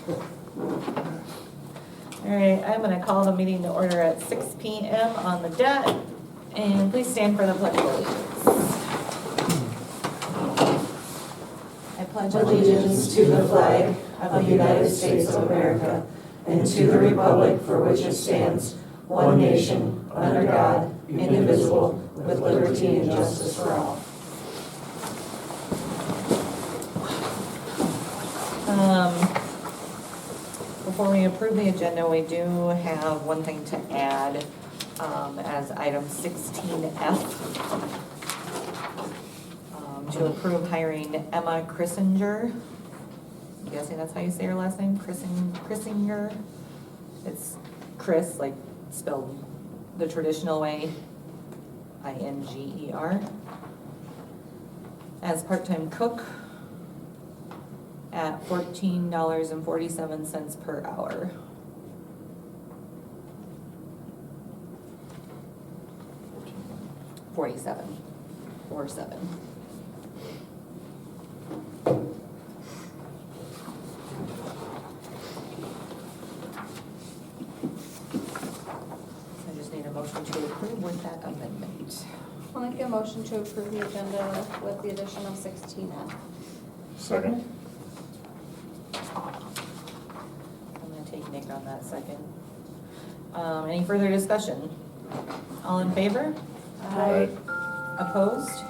All right, I'm going to call the meeting to order at 6 p.m. on the dot, and please stand for the pledge of allegiance. I pledge Allegiance to the flag of the United States of America and to the republic for which it stands, one nation, under God, indivisible, with liberty and justice for all. Before we approve the agenda, we do have one thing to add as item 16F. To approve hiring Emma Chrissinger. I'm guessing that's how you say her last name, Chrissinger. It's Chris, like spelled the traditional way, I-N-G-E-R. As part-time cook at $14.47 per hour. $47. I just need a motion to approve with that amendment. I'll make a motion to approve the agenda with the addition of 16F. Second. I'm gonna take Nick on that second. Any further discussion? All in favor? Aye. Opposed?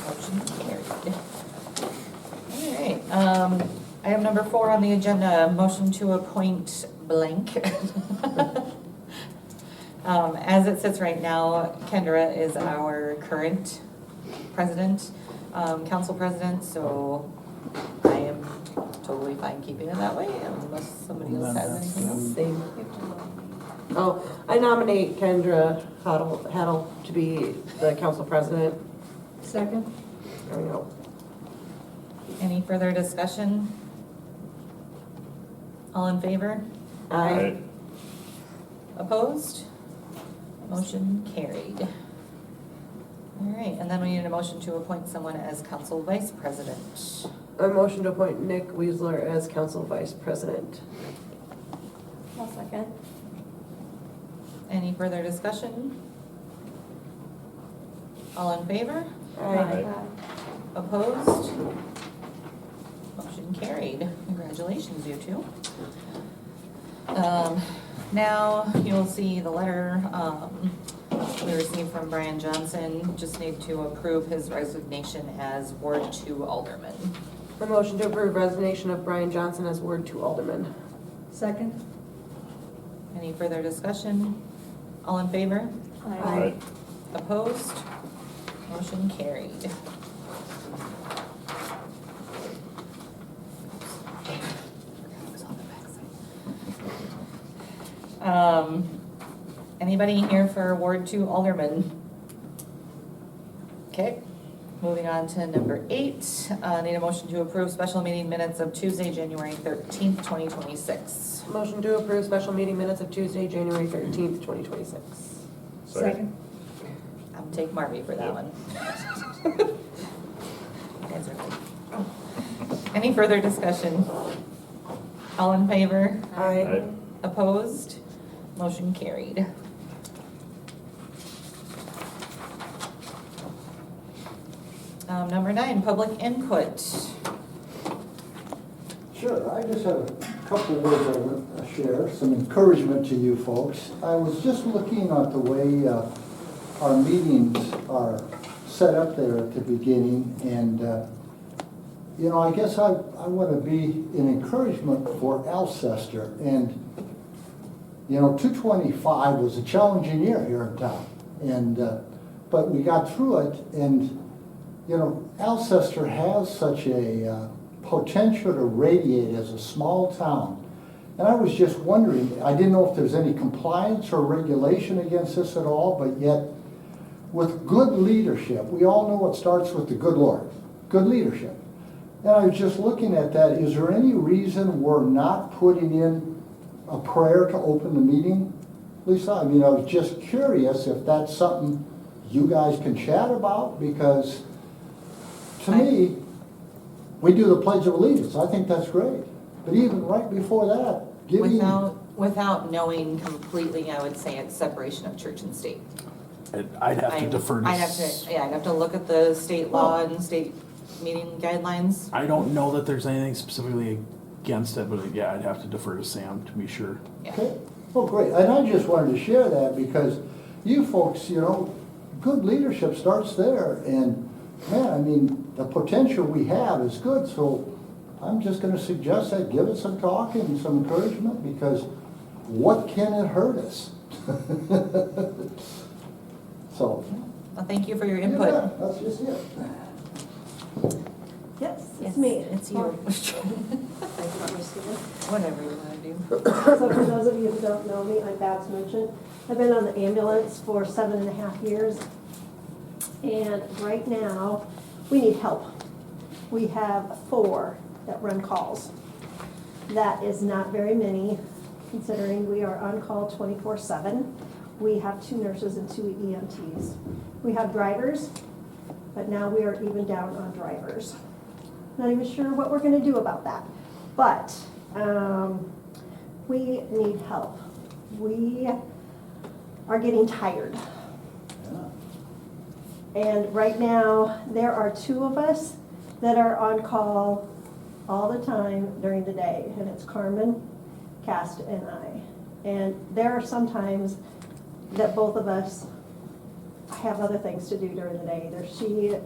Motion carried. All right, item number 4 on the agenda, motion to appoint blank. As it sits right now, Kendra is our current president, council president, so I am totally fine keeping it that way unless somebody else has anything else. Oh, I nominate Kendra Haddle to be the council president. Second. There we go. Any further discussion? All in favor? Aye. Opposed? Motion carried. All right, and then we need a motion to appoint someone as council vice president. A motion to appoint Nick Weisler as council vice president. I'll second. Any further discussion? All in favor? Aye. Opposed? Motion carried. Congratulations, you two. Now you'll see the letter we received from Brian Johnson. Just need to approve his resignation as Ward 2 Alderman. A motion to approve resignation of Brian Johnson as Ward 2 Alderman. Second. Any further discussion? All in favor? Aye. Opposed? Motion carried. Anybody here for Ward 2 Alderman? Okay, moving on to number 8. Need a motion to approve special meeting minutes of Tuesday, January 13th, 2026. Motion to approve special meeting minutes of Tuesday, January 13th, 2026. Second. I'll take Marby for that one. You guys are good. Any further discussion? All in favor? Aye. Opposed? Motion carried. Number 9, public input. Sure, I just have a couple of words I want to share, some encouragement to you folks. I was just looking at the way our meetings are set up there at the beginning, and you know, I guess I want to be an encouragement for Alcester. And you know, 225 was a challenging year here in town, and but we got through it. And you know, Alcester has such a potential to radiate as a small town. And I was just wondering, I didn't know if there's any compliance or regulation against this at all, but yet with good leadership, we all know it starts with the good Lord, good leadership. And I was just looking at that, is there any reason we're not putting in a prayer to open the meeting, Lisa? I mean, I was just curious if that's something you guys can chat about, because to me, we do the Pledge of Allegiance. I think that's great. But even right before that, giving. Without knowing completely, I would say it's separation of church and state. I'd have to defer to. I'd have to look at the state law and state meeting guidelines. I don't know that there's anything specifically against it, but yeah, I'd have to defer to Sam to be sure. Yeah. Okay, well, great, and I just wanted to share that because you folks, good leadership starts there, and man, I mean, the potential we have is good, so I'm just gonna suggest that, give it some talk and some encouragement, because what can it hurt us? So. Well, thank you for your yeah, input. that's just it. Yes, Yes, it's me. It's you. Whatever you wanna do. So for those of you who don't know me, I'm Babs Merchant. I've been on the ambulance for 7.5 years. And right now, we need help. We have 4 that run calls. That is not very many, considering we are on call 24/7. We have 2 nurses and 2 EMTs. We have drivers, but now we are even down on drivers. Not even sure what we're gonna do about that. But we need help. We are getting tired. And right now, there are 2 of us that are on call all the time during the day, and it's Carmen, Cast, and I. And there are some times that both of us have other things to do during the day. Either she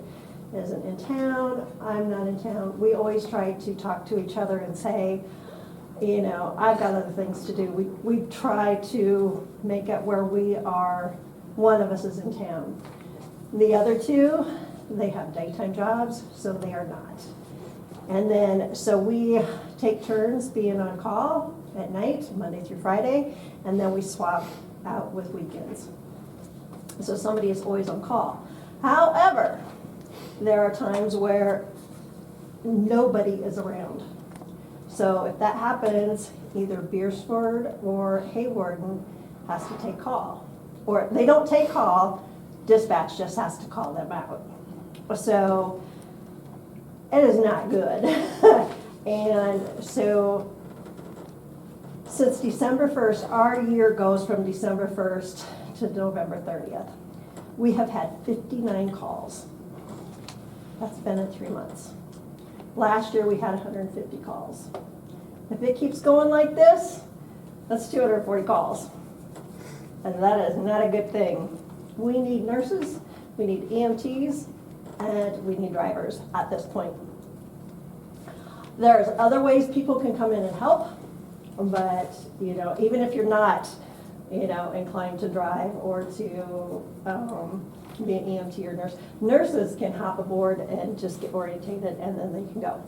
isn't in town, I'm not in town. We always try to talk to each other and say, I've got other things to do. We try to make it where one of us is in town. The other 2, they have daytime jobs, so they are not. And then, so we take turns being on call at night, Monday through Friday, and then we swap out with weekends. So somebody is always on call. However, there are times where nobody is around. So if that happens, either Beersford or Haywarden has to take call. Or they don't take call, dispatch just has to call them out. So it is not good. And so since December 1st, our year goes from December 1st to November 30th. We have had 59 calls. That's been in 3 months. Last year, we had 150 calls. If it keeps going like this, that's 240 calls. And that is not a good thing. We need nurses, we need EMTs, and we need drivers at this point. There's other ways people can come in and help, but, even if you're not, inclined to drive or to be an EMT or nurse, nurses can hop aboard and just get orientated and then they can go.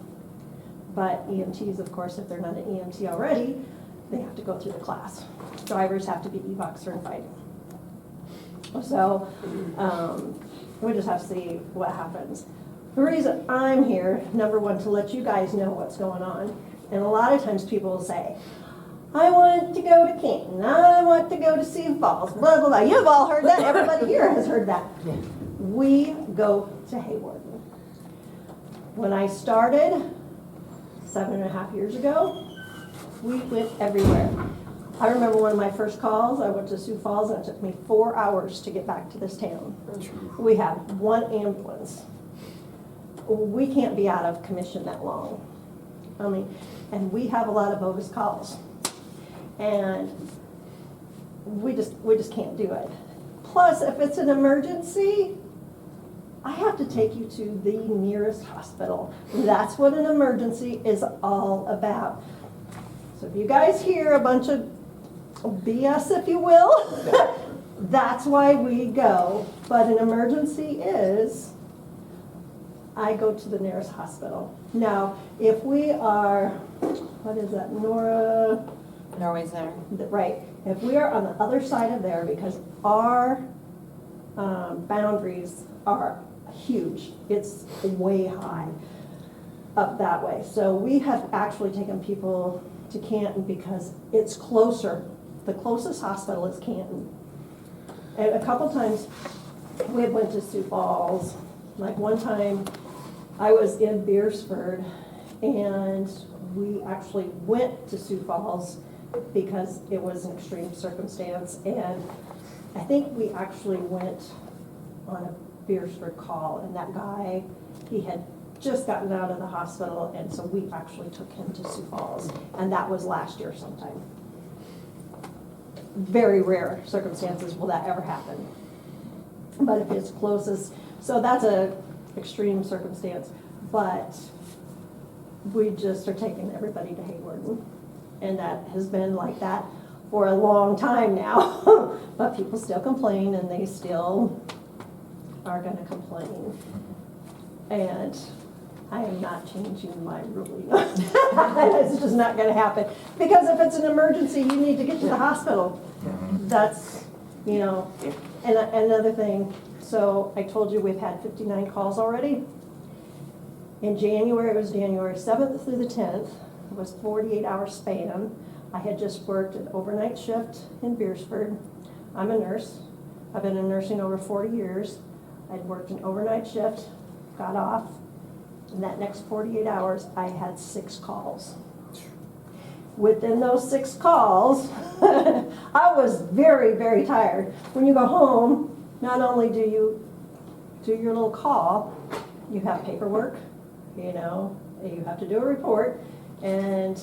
But EMTs, of course, if they're not an EMT already, they have to go through the class. Drivers have to be EVOC certified. So we just have to see what happens. The reason I'm here, number one, to let you guys know what's going on. And a lot of times people will say, I want to go to Canton, I want to go to Sioux Falls, blah, blah, blah. You've all heard that. Everybody here has heard that. We go to Haywarden. When I started 7.5 years ago, we went everywhere. I remember one of my first calls, I went to Sioux Falls and it took me 4 hours to get back to this town. We have 1 ambulance. We can't be out of commission that long. And we have a lot of bogus calls. And we just can't do it. Plus, if it's an emergency, I have to take you to the nearest hospital. That's what an emergency is all about. So if you guys hear a bunch of BS, if you will, that's why we go. But an emergency is, I go to the nearest hospital. Now, if we are, what is that, Norway's there. Right. If we are on the other side of there, because our boundaries are huge, it's way high up that way. So we have actually taken people to Canton because it's closer. The closest hospital is Canton. And a couple times we went to Sioux Falls. Like one time I was in Beersford and we actually went to Sioux Falls because it was an extreme circumstance, and I think we actually went on a Beersford call, and that guy, he had just gotten out of the hospital, and so we actually took him to Sioux Falls, and that was last year sometime. Very rare circumstances will that ever happen. But if it's closest, so that's a extreme circumstance, but we just are taking everybody to Hayward. And that has been like that for a long time now. But people still complain, and they still are gonna complain. And I am not changing my ruling. It's just not gonna happen. Because if it's an emergency, you need to get to the hospital. That's, you know, and another thing, so I told you we've had 59 calls already. In January, it was January 7th through the 10th, it was 48-hour span. I had just worked an overnight shift in Beersford. I'm a nurse. I've been in nursing over 40 years. I'd worked an overnight shift, got off. In that next 48 hours, I had 6 calls. Within those 6 calls, I was very, very tired. When you go home, not only do you do your little call, you have paperwork, you know, you have to do a report, and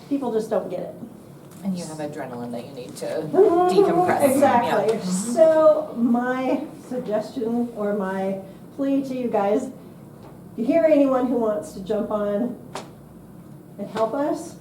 people just don't get it. And you have adrenaline that you need to decompress. Exactly. Yeah. So my suggestion or my plea to you guys, if you hear anyone who wants to jump on and help us,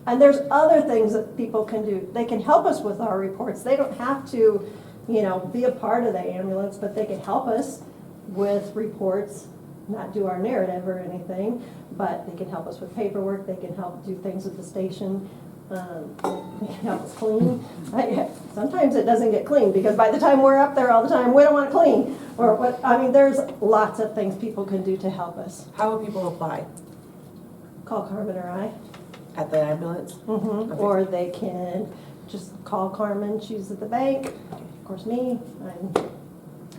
and there's other things that people can do. They can help us with our reports. They don't have to, you know, be a part of the ambulance, but they can help us with reports, not do our narrative or anything, but they can help us with paperwork. They can help do things at the station. They can help us clean. Sometimes it doesn't get clean because by the time we're up there all the time, we don't want to clean. Or what? I mean, there's lots of things people can do to help us. How will people apply? Call Carmen or I. At the ambulance? Mm-hmm. Okay. Or they can just call Carmen, she's at the bank, of course me,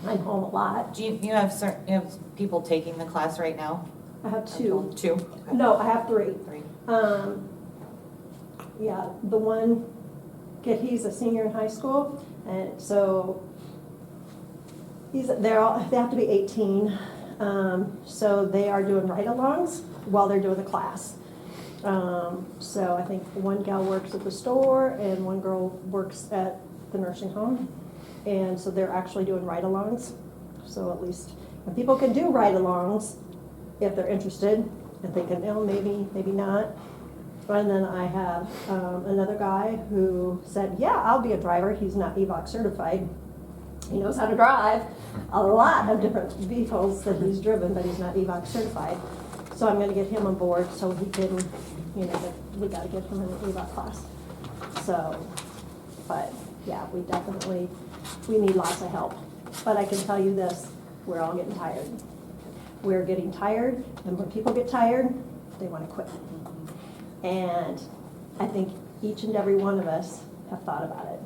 I'm home a lot. Do you have you have people taking the class right now? I have 2. 2? Okay. No, I have 3. 3. Yeah, the one kid, he's a senior in high school, and so they have to be 18, so they are doing ride-alongs while they're doing the class. So I think one gal works at the store and one girl works at the nursing home. And so they're actually doing ride-alongs. So at least, and people can do ride-alongs if they're interested, and thinking, oh, maybe not. And then I have another guy who said, yeah, I'll be a driver. He's not EVOC certified. He knows how to drive a lot of different vehicles that he's driven, but he's not EVOC certified. So I'm going to get him on board so he can, you know, we got to get him in the EVOC class. So, but yeah, we need lots of help. But I can tell you this, we're all getting tired. We're getting tired, and when people get tired, they want to quit. And I think each and every one of us have thought about it.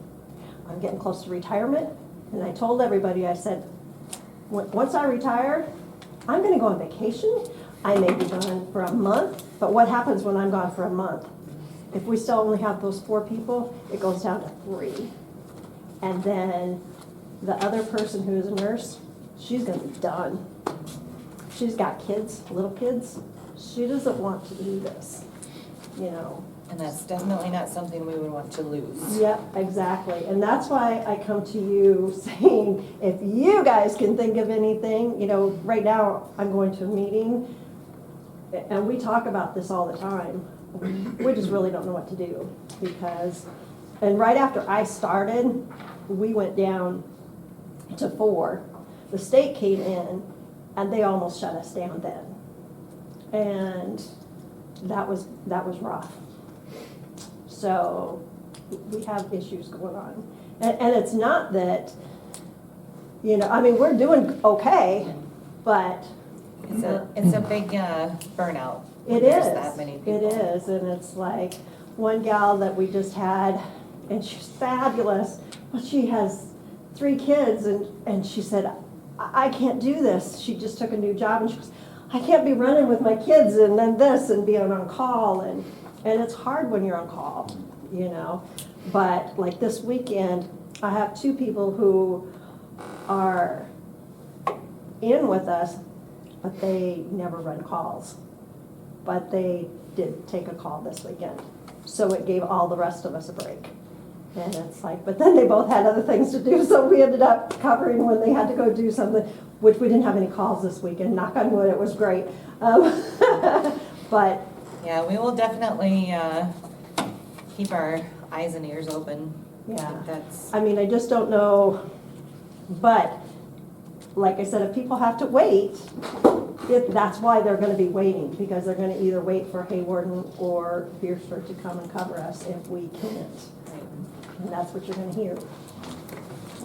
I'm getting close to retirement, and I told everybody, I said, once I retire, I'm going to go on vacation. I may be gone for a month, but what happens when I'm gone for a month? If we still only have those 4 people, it goes down to 3. And then the other person who is a nurse, she's going to be done. She's got kids, little kids. She doesn't want to do this, you know. And that's definitely not something we would want to lose. Yep, exactly. And that's why I come to you saying, if you guys can think of anything, you know, right now I'm going to a meeting, and we talk about this all the time. We just really don't know what to do because, and right after I started, we went down to 4. The state came in and they almost shut us down then. And that was rough. So we have issues going on. And it's not that, you know, I mean, we're doing okay, but It's a big burnout. when it there's is. that many people. It is, and it's like one gal that we just had, and she's fabulous, but she has 3 kids, and she said, I can't do this. She just took a new job, and she goes, I can't be running with my kids and then this and being on call and it's hard when you're on call, you know. But like this weekend, I have 2 people who are in with us, but they never run calls. But they did take a call this weekend. So it gave all the rest of us a break. And it's like, but then they both had other things to do, so we ended up covering when they had to go do something, which we didn't have any calls this weekend. Knock on wood, it was great. But Yeah, we will definitely keep our eyes and ears open. I yeah, think that's, I mean, I just don't know. But like I said, if people have to wait, that's why they're going to be waiting, because they're going to either wait for Haywarden or Beersford to come and cover us if we can't. And that's what you're gonna hear.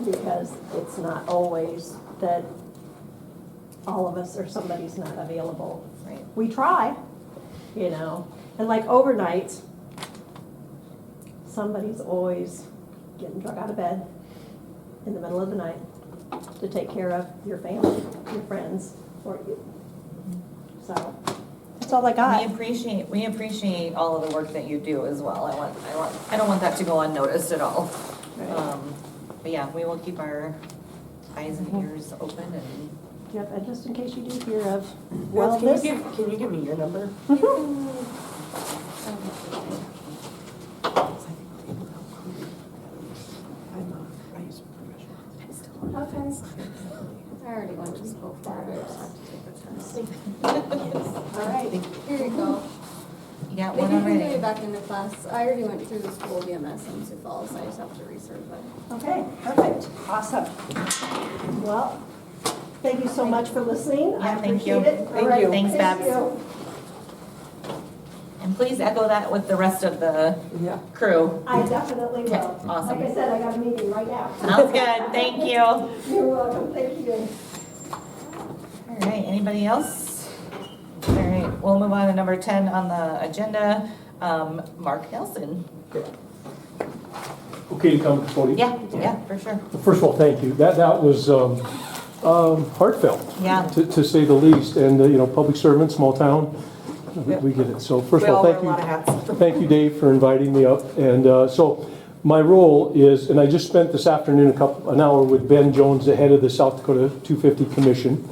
Because it's not always that all of us or somebody's not available. right. We try, you know, and like overnights, somebody's always getting drug out of bed in the middle of the night to take care of your family, your friends, or you. So, that's all I got. We appreciate all of the work that you do as well. I don't want that to go unnoticed at all. Right. But yeah, we will keep our eyes and ears open and, Yep, and just in case you do hear of Well, wellness. can you give me your number? Okay. I already went to school for it. All right. Here you go. yeah, Maybe when you I'm can get me ready. back into class. I already went through the school BMS in Sioux Falls. I just have to research it. Okay, perfect, awesome. Well, thank you so much for listening. I Yeah, thank you. appreciate it. Thank All right, you. Thanks, thank Babs. you. And please echo that with the rest of the Yeah. crew. I definitely will. Okay, awesome. Like I said, I got a meeting right now. Sounds good, thank you. All You're welcome, thank you. right, anybody else? All right, we'll move on to number 10 on the agenda. Mark Nelson. Okay to come to the podium? Yeah, for sure. First of all, thank you. That was heartfelt, Yeah. to say the least. And, you know, public servant, small town, we get it. So first We of all, all wear thank a you. lot of hats. Thank you, Dave, for inviting me up. And so my role is, and I just spent this afternoon an hour with Ben Jones, the head of the South Dakota 250 Commission.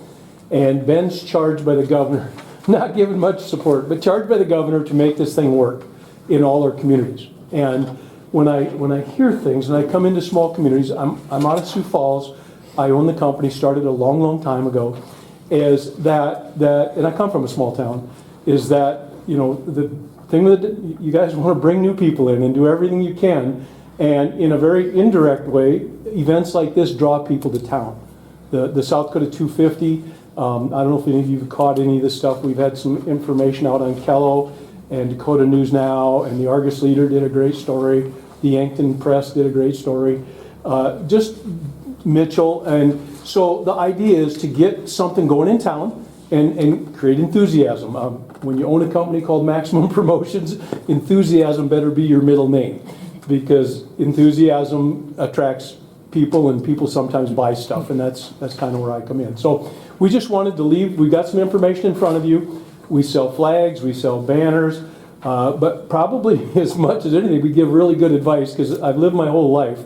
And Ben's charged by the governor, not given much support, but charged by the governor to make this thing work in all our communities. And when I hear things, and I come into small communities, I'm out of Sioux Falls. I own the company, started a long, long time ago. Is that and I come from a small town. Is that, you know, the thing that you guys want to bring new people in and do everything you can, and in a very indirect way, events like this draw people to town. The South Dakota 250. I don't know if any of you have caught any of this stuff. We've had some information out on Kello and Dakota News Now, and the Argus Leader did a great story. The Yankton Press did a great story. Just Mitchell. And so the idea is to get something going in town and create enthusiasm. When you own a company called Maximum Promotions, enthusiasm better be your middle name, because enthusiasm attracts people, and people sometimes buy stuff, and that's kind of where I come in. So we just wanted to leave. We've got some information in front of you. We sell flags, we sell banners, but probably as much as anything, we give really good advice, because I've lived my whole life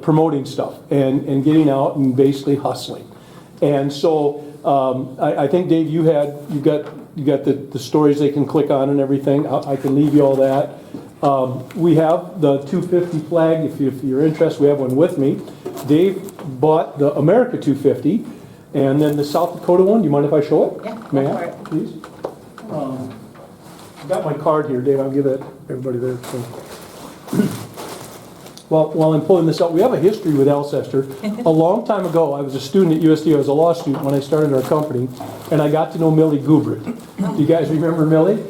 promoting stuff and getting out and basically hustling. And so I think, Dave, you got the stories they can click on and everything. I can leave you all that. We have the 250 flag. If you're interested, we have one with me. Dave bought the America 250, and then the South Dakota one. Do you mind if I show it? Yeah, May go I, for it. please? I've got my card here, Dave. I'll give it everybody there. So. Well, while I'm pulling this up, we have a history with Alcester. A long time ago, I was a student at USD. I was a law student when I started our company, and I got to know Millie Gubrit. Do you guys remember Millie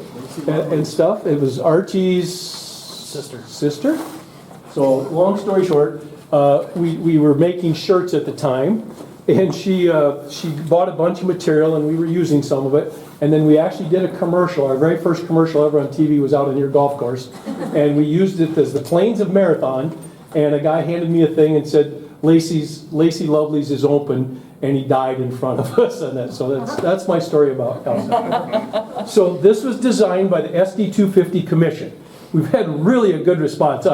and stuff? It was Archie's sister. So, long story short, we were making shirts at the time, and she bought a bunch of material, and we were using some of it. And then we actually did a commercial. Our very first commercial ever on TV was out on your golf course, and we used it as the Plains of Marathon. And a guy handed me a thing and said, Lacey Lovely's is open, and he died in front of us, and so that's my story about Cal. So this was designed by the SD 250 Commission. We've had really a good response.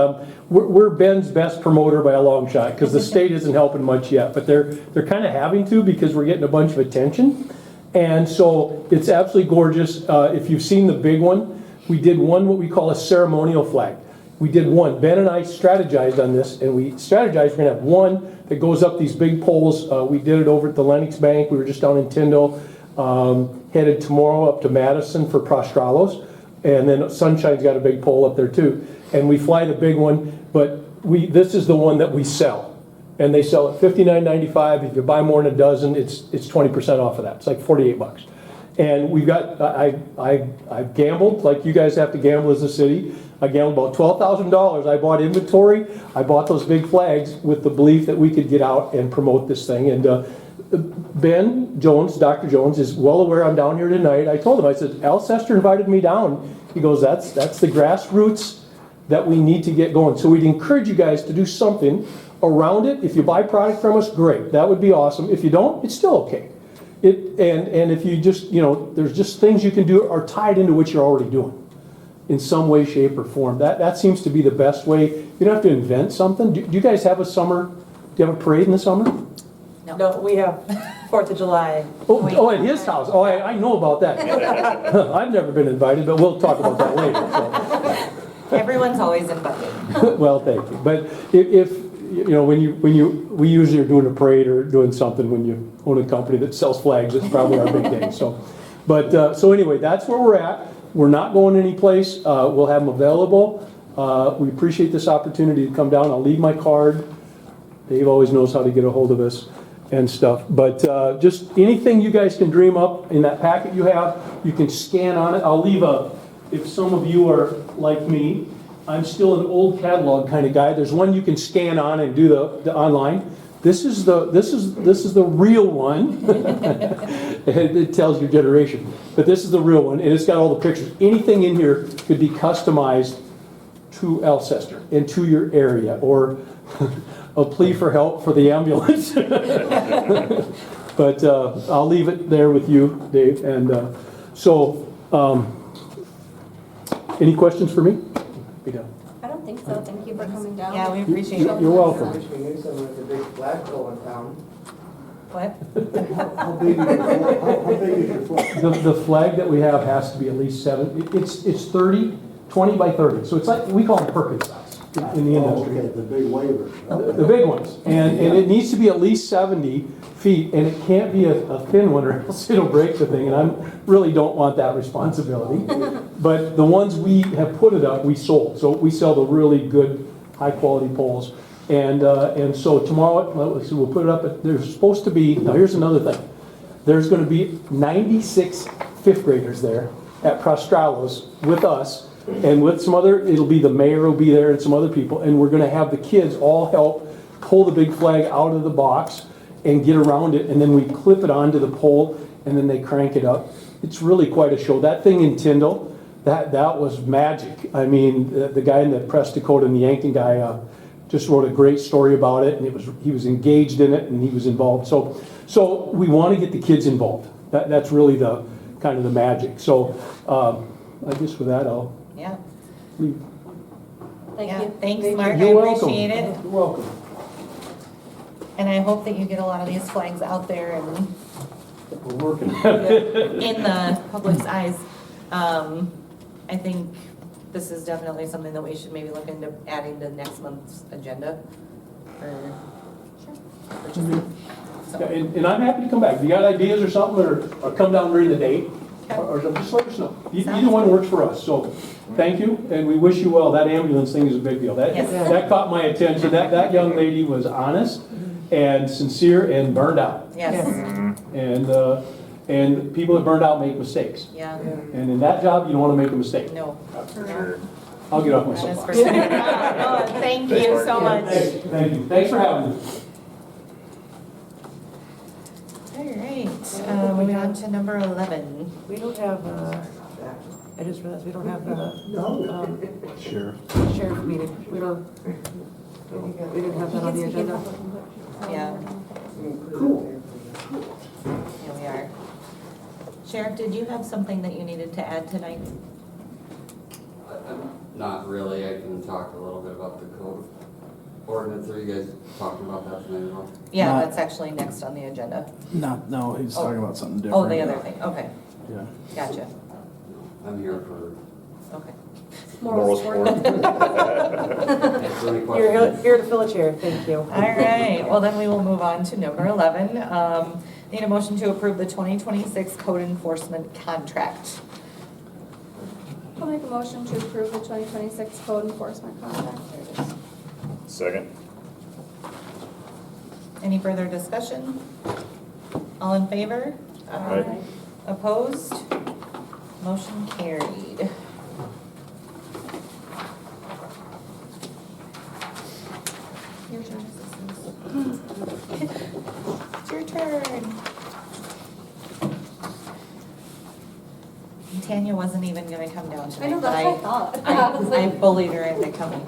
We're Ben's best promoter by a long shot, because the state isn't helping much yet, but they're kind of having to, because we're getting a bunch of attention. And so it's absolutely gorgeous. If you've seen the big one, we did one what we call a ceremonial flag. We did one. Ben and I strategized on this, and we strategized we're going to have one that goes up these big poles. We did it over at the Lennox Bank. We were just down in Tyndall. Headed tomorrow up to Madison for Prostralos. And then Sunshine's got a big pole up there too. And we fly the big one, but this is the one that we sell. And they sell it $59.95. If you buy more than a dozen, it's 20% off of that. It's like $48. And we've got, I gambled, like you guys have to gamble as a city. I gambled about $12,000. I bought inventory. I bought those big flags with the belief that we could get out and promote this thing. And Ben Jones, Dr. Jones, is well aware I'm down here tonight. I told him, I said, Alcester invited me down. He goes, that's the grassroots that we need to get going. So we'd encourage you guys to do something around it. If you buy product from us, great. That would be awesome. If you don't, it's still okay. And if you just, there's just things you can do are tied into what you're already doing in some way, shape, or form. That seems to be the best way. You don't have to invent something. Do you guys have a summer, do you have a parade in the summer? No, we have 4th of July. Oh, at his house. Oh, I know about that. I've never been invited, but we'll talk about that later. So. Everyone's always invited. Well, thank you. But if we usually are doing a parade or doing something when you own a company that sells flags, it's probably our big day. So anyway, that's where we're at. We're not going anyplace. We'll have them available. We appreciate this opportunity to come down. I'll leave my card. Dave always knows how to get a hold of us and stuff. But just anything you guys can dream up in that packet you have, you can scan on it. I'll leave if some of you are like me, I'm still an old catalog kind of guy. There's one you can scan on and do the online. This is the real one. It tells your generation, but this is the real one, and it's got all the pictures. Anything in here could be customized to Alcester and to your area, or a plea for help for the ambulance. But I'll leave it there with you, Dave. And any questions for me? Be done. I don't think so. Thank you for coming down. Yeah, we appreciate it. You're welcome. Wish we knew someone with a big flagpole in town. What? How big is your flag? The flag that we have has to be at least 7. It's 20 by 30. So it's like, we call them Perkins size in the industry. Okay, the big waivers. The big ones. And it needs to be at least 70 feet, and it can't be a thin one or else it'll break the thing, and I really don't want that responsibility. But the ones we have put it up, we sold. So we sell the really good, high-quality poles. And so tomorrow, we'll put it up. There's supposed to be, now here's another thing. There's going to be 96 fifth graders there at Prostralos with us, and with some other, it'll be the mayor will be there and some other people, and we're going to have the kids all help pull the big flag out of the box and get around it, and then we clip it onto the pole, and then they crank it up. It's really quite a show. That thing in Tyndall, that was magic. I mean, the guy in the Press Dakota and the Yankton guy just wrote a great story about it, and he was engaged in it, and he was involved. So we want to get the kids involved. That's really the kind of the magic. So I guess with that, I'll leave. Thank Yeah, you. thanks, Mark. You're I welcome. appreciate it. You're welcome. And I hope that you get a lot of these flags out there and We're working. in the public's eyes. I think this is definitely something that we should maybe look into adding to next month's agenda. Yeah, and I'm happy to come back. If you got ideas or something, or come down during the day, or just let us know. Either one works for us. So thank you, and we wish you well. That ambulance thing is a big deal. Yes. That caught my attention. That young lady was honest and sincere and burned out. Yes, And people that burned out make mistakes. yeah, And in that job, you don't want to make a mistake. no. Sure. I'll get off my That is soapbox. for sure. Oh, thank Thanks, you Mark. so much. Thank you. Thanks for having me. All right, moving on to number 11. We don't have, I just realized we don't have Sure. sheriff meeting. We didn't have that on the agenda. Yeah. Cool. Here we are. Sheriff, did you have something that you needed to add tonight? Not really, I can talk a little bit about the code ordinance. Are you guys talking about that tonight at all? Yeah, Not- that's actually next on the agenda. No, he's talking about something different. Oh, the other thing, okay, Yeah. gotcha, I'm here for, okay. Moral support. answer any You're questions. here to fill a chair, thank you. All right, well then we will move on to number 11. Need a motion to approve the 2026 code enforcement contract. I'll make a motion to approve the 2026 code enforcement contract. There it is. Second. Any further discussion? All in favor? Aye. Opposed? Motion carried. Your turn, assistants. It's your turn. Tanya wasn't even gonna come down I tonight, know, but that's what I thought. I bullied her into coming.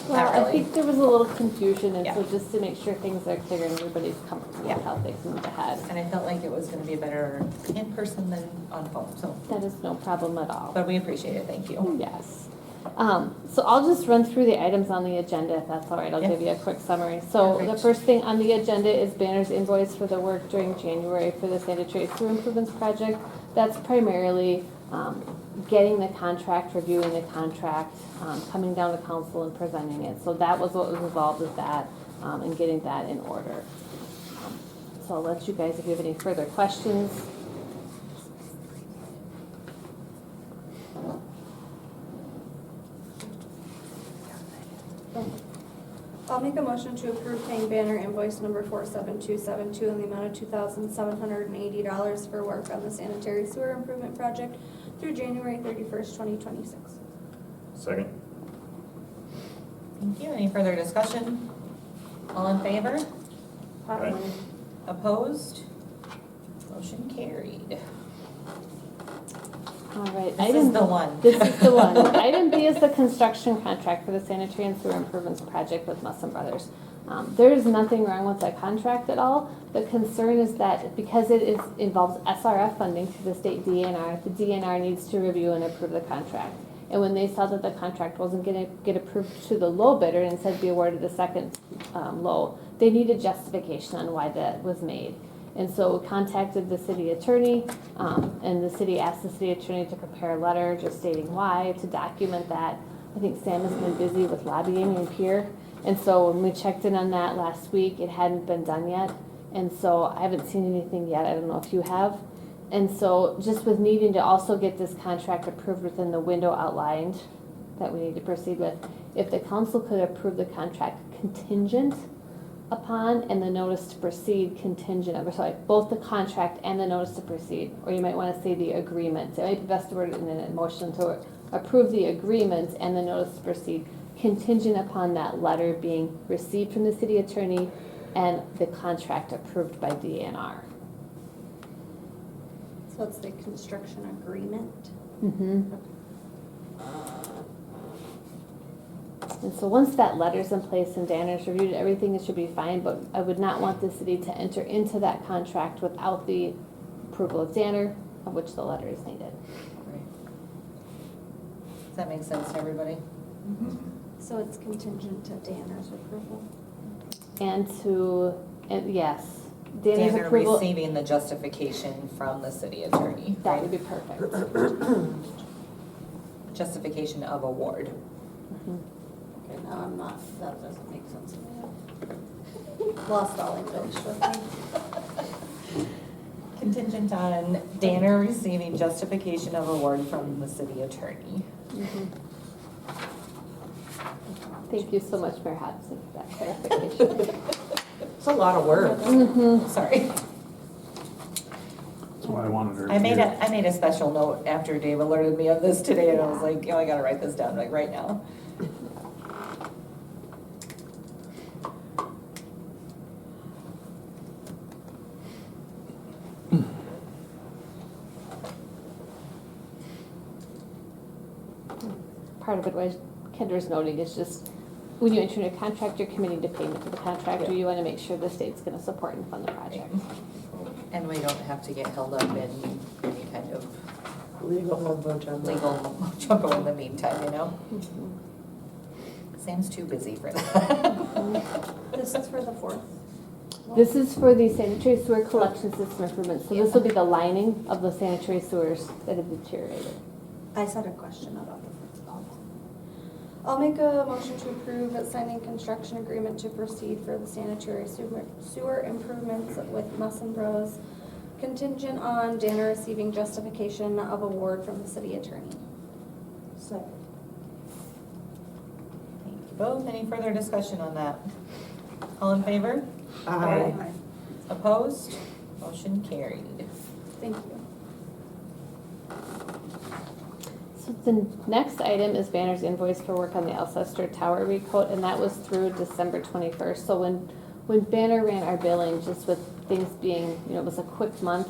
Well, Not I really. think there was a little confusion, and Yeah. so just to make sure things are clear and everybody's comfortable Yeah. with how things move ahead. And I felt like it was gonna be better in person than on phone, so, That is no problem at all. but we appreciate it, thank you. Yes. So I'll just run through the items on the agenda, if that's all right. I'll Yeah. give you a quick summary. So the Perfect. first thing on the agenda is Banner's invoice for the work during January for the sanitary sewer improvements project. That's primarily getting the contract, reviewing the contract, coming down to council and presenting it. So that was what was involved with that, and getting that in order. So I'll let you guys, if you have any further questions. I'll make a motion to approve paying Banner invoice number 47272 in the amount of $2,780 for work on the sanitary sewer improvement project through January 31st, 2026. Second. Thank you. Any further discussion? All in favor? Aye. Opposed? Motion carried. All right. This is the one. This is the one. Item B is the construction contract for the sanitary and sewer improvements project with Musson Brothers. There is nothing wrong with that contract at all. The concern is that because involves SRF funding through the state DNR, the DNR needs to review and approve the contract. And when they saw that the contract wasn't going to get approved to the low bidder and instead be awarded the second low, they needed justification on why that was made. And so we contacted the city attorney, and the city asked the city attorney to prepare a letter just stating why, to document that. I think Sam has been busy with lobbying in Pierre. And so when we checked in on that last week, it hadn't been done yet. And so I haven't seen anything yet. I don't know if you have. And so just with needing to also get this contract approved within the window outlined that we need to proceed with, if the council could approve the contract contingent upon and the notice to proceed both the contract and the notice to proceed, or you might want to say the agreement. It might be best to word it in a motion to approve the agreement and the notice to proceed contingent upon that letter being received from the city attorney and the contract approved by DNR. So it's the construction agreement. Mm-hmm. And so once that letter's in place and Danner's reviewed everything, it should be fine, but I would not want the city to enter into that contract without the approval of Danner, of which the letter is needed. Does that make sense to everybody? So it's contingent to Danner's approval. And yes, Danner's Danner approval, receiving the justification from the city attorney. that right? would be perfect. Justification of award. Mhm. Okay, now I'm not, that doesn't make sense to me. Lost all English with me. Contingent on Danner receiving justification of award from the city attorney. Mhm. Thank you so much, Mayor Hodgson, for that clarification. It's a lot of work. Mhm. Sorry. That's why I wanted her. I made here. a special note after Dave alerted me of this today, and I was like, I gotta write this down like right now. Part of it was Kendra's noting is just when you enter into a contract, you're committing to payment to the contractor. You want to make sure the state's going to support and fund the project. And we don't have to get held up in any kind of Legal mumbo jumbo. legal jumbo in the meantime, you know? Sam's too busy for that. This is for the 4th. This is for the sanitary sewer collection system improvements. So this will be the lining of the sanitary sewers that have deteriorated. I just had a question about the first pump. I'll make a motion to approve signing construction agreement to proceed for the sanitary sewer improvements with Musson Bros. Contingent on Danner receiving justification of award from the city attorney. Second. Thank you both. Any further discussion on that? All in favor? Aye. Opposed? Motion carried. Thank you. So the next item is Banner's invoice for work on the Alcester Tower recoat, and that was through December 21st. So when Banner ran our billing, just with things being, it was a quick month,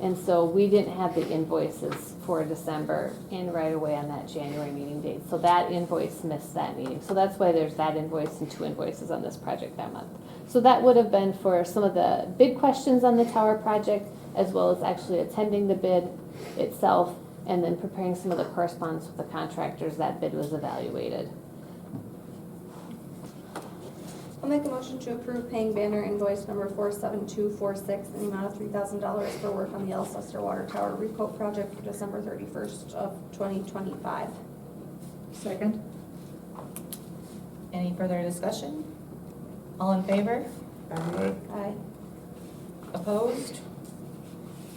and so we didn't have the invoices for December in right away on that January meeting date. So that invoice missed that meeting. So that's why there's that invoice and 2 invoices on this project that month. So that would have been for some of the big questions on the tower project, as well as actually attending the bid itself, and then preparing some of the correspondence with the contractors that bid was evaluated. I'll make a motion to approve paying Banner invoice number 47246 in the amount of $3,000 for work on the Alcester Water Tower recoat project for December 31st of 2025. Second. Any further discussion? All in favor? Aye. Aye. Opposed?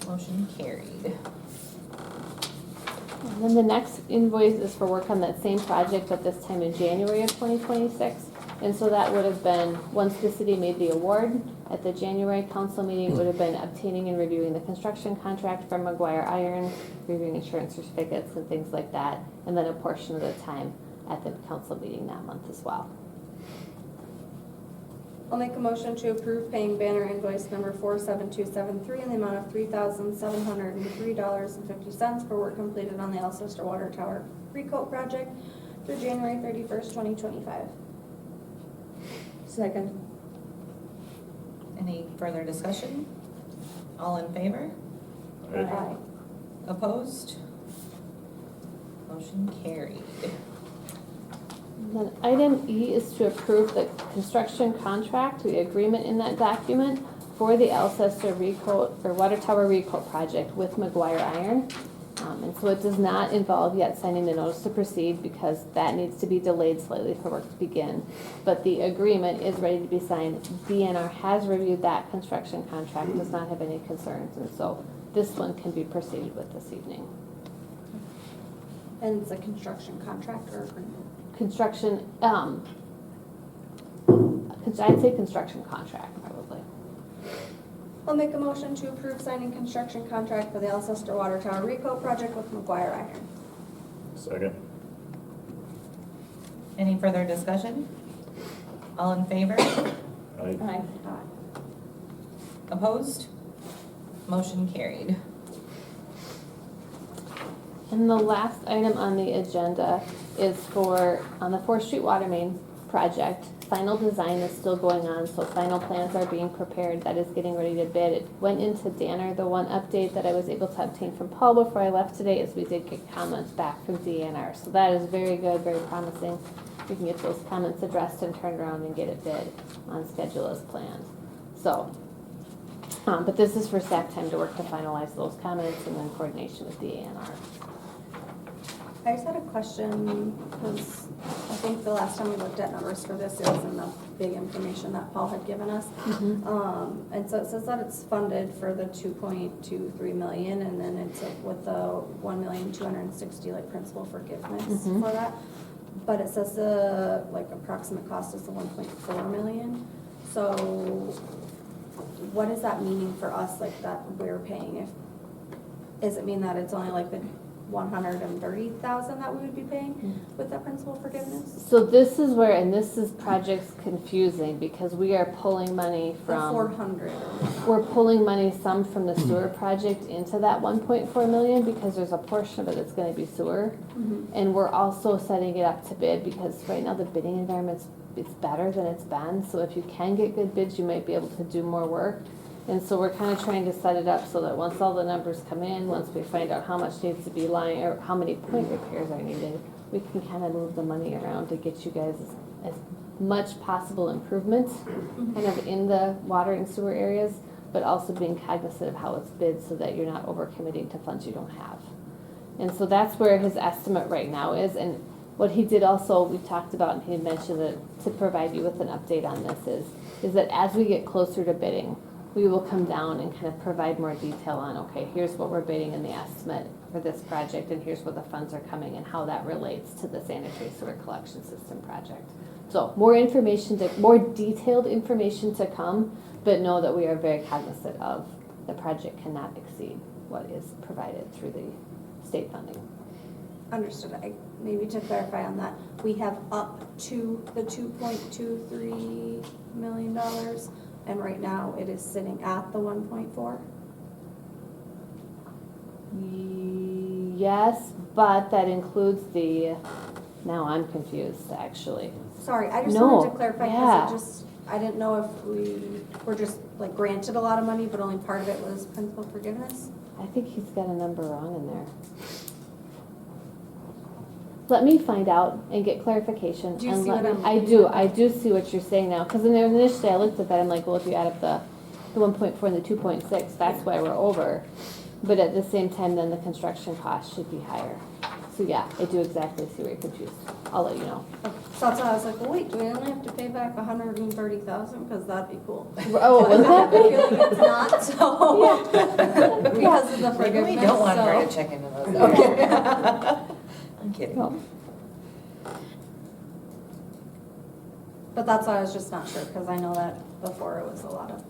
Motion carried. And then the next invoice is for work on that same project, but this time in January of 2026. And so that would have been, once the city made the award at the January council meeting, it would have been obtaining and reviewing the construction contract from McGuire Iron, reviewing insurance certificates and things like that, and then a portion of the time at the council meeting that month as well. I'll make a motion to approve paying Banner invoice number 47273 in the amount of $3,703.50 for work completed on the Alcester Water Tower recoat project through January 31st, 2025. Second. Any further discussion? All in favor? Aye. Opposed? Motion carried. And then item E is to approve the construction contract, the agreement in that document for the Alcester recoat or water tower recoat project with McGuire Iron. And so it does not involve yet signing the notice to proceed because that needs to be delayed slightly for work to begin. But the agreement is ready to be signed. DNR has reviewed that construction contract, does not have any concerns, and so this one can be proceeded with this evening. And it's a construction contract or agreement? Construction, I'd say construction contract, probably. I'll make a motion to approve signing construction contract for the Alcester Water Tower recoat project with McGuire Iron. Second. Any further discussion? All in favor? Aye. Aye. Opposed? Motion carried. And the last item on the agenda is for, on the 4th Street Water Main project. Final design is still going on, so final plans are being prepared. That is getting ready to bid. It went into Danner. The one update that I was able to obtain from Paul before I left today is we did get comments back from DNR. So that is very good, very promising. We can get those comments addressed and turned around and get it bid on schedule as planned. So, but this is for staff time to work to finalize those comments and then coordination with DNR. I just had a question, because I think the last time we looked at numbers for this, it was in the big information that Paul had given us. And so it says that it's funded for the 2.23 million, and then it's with the 1,260,000 like principal forgiveness for that. But it says the like approximate cost is the 1.4 million. So what is that meaning for us, like that we're paying? Does it mean that it's only like the 130,000 that we would be paying with that principal forgiveness? So this is where, and this is project's confusing because we are pulling money The from. 400. We're pulling money some from the sewer project into that 1.4 million because there's a portion of it that's gonna be sewer. And we're also setting it up to bid because right now the bidding environment's, it's better than it's been. So if you can get good bids, you might be able to do more work. And so we're kind of trying to set it up so that once all the numbers come in, once we find out how much needs to be lying, or how many point repairs are needed, we can kind of move the money around to get you guys as much possible improvement kind of in the water and sewer areas, but also being cognizant of how it's bid so that you're not overcommitting to funds you don't have. And so that's where his estimate right now is. And what he did also, we talked about, and he had mentioned that to provide you with an update on this is that as we get closer to bidding, we will come down and kind of provide more detail on, okay, here's what we're bidding in the estimate for this project, and here's where the funds are coming and how that relates to the sanitary sewer collection system project. So more information, more detailed information to come, but know that we are very cognizant of the project cannot exceed what is provided through the state funding. Understood. Maybe to clarify on that, we have up to the $2.23 million, and right now it is sitting at the 1.4. Yes, but that includes now I'm confused, actually. Sorry, I just No, wanted to clarify yeah. because I didn't know if we were just like granted a lot of money, but only part of it was principal forgiveness. I think he's got a number wrong in there. Let me find out and get clarification. Do you and see let what me- I'm I do see what you're saying now, because initially I looked at that, I'm like, well, if you add up the 1.4 and the 2.6, that's why we're over. But at the same time, then the construction cost should be higher. So yeah, I do exactly see where you're confused. I'll let you know. So that's why I was like, well, wait, do we only have to pay back 130,000? Because that'd be cool. Oh, But was I have that a big? feeling it's not, so. Because of the Maybe forgiveness, we don't want her so. to check into those. Okay. I'm kidding. No. But that's why I was just not sure, because I know that before it was a lot of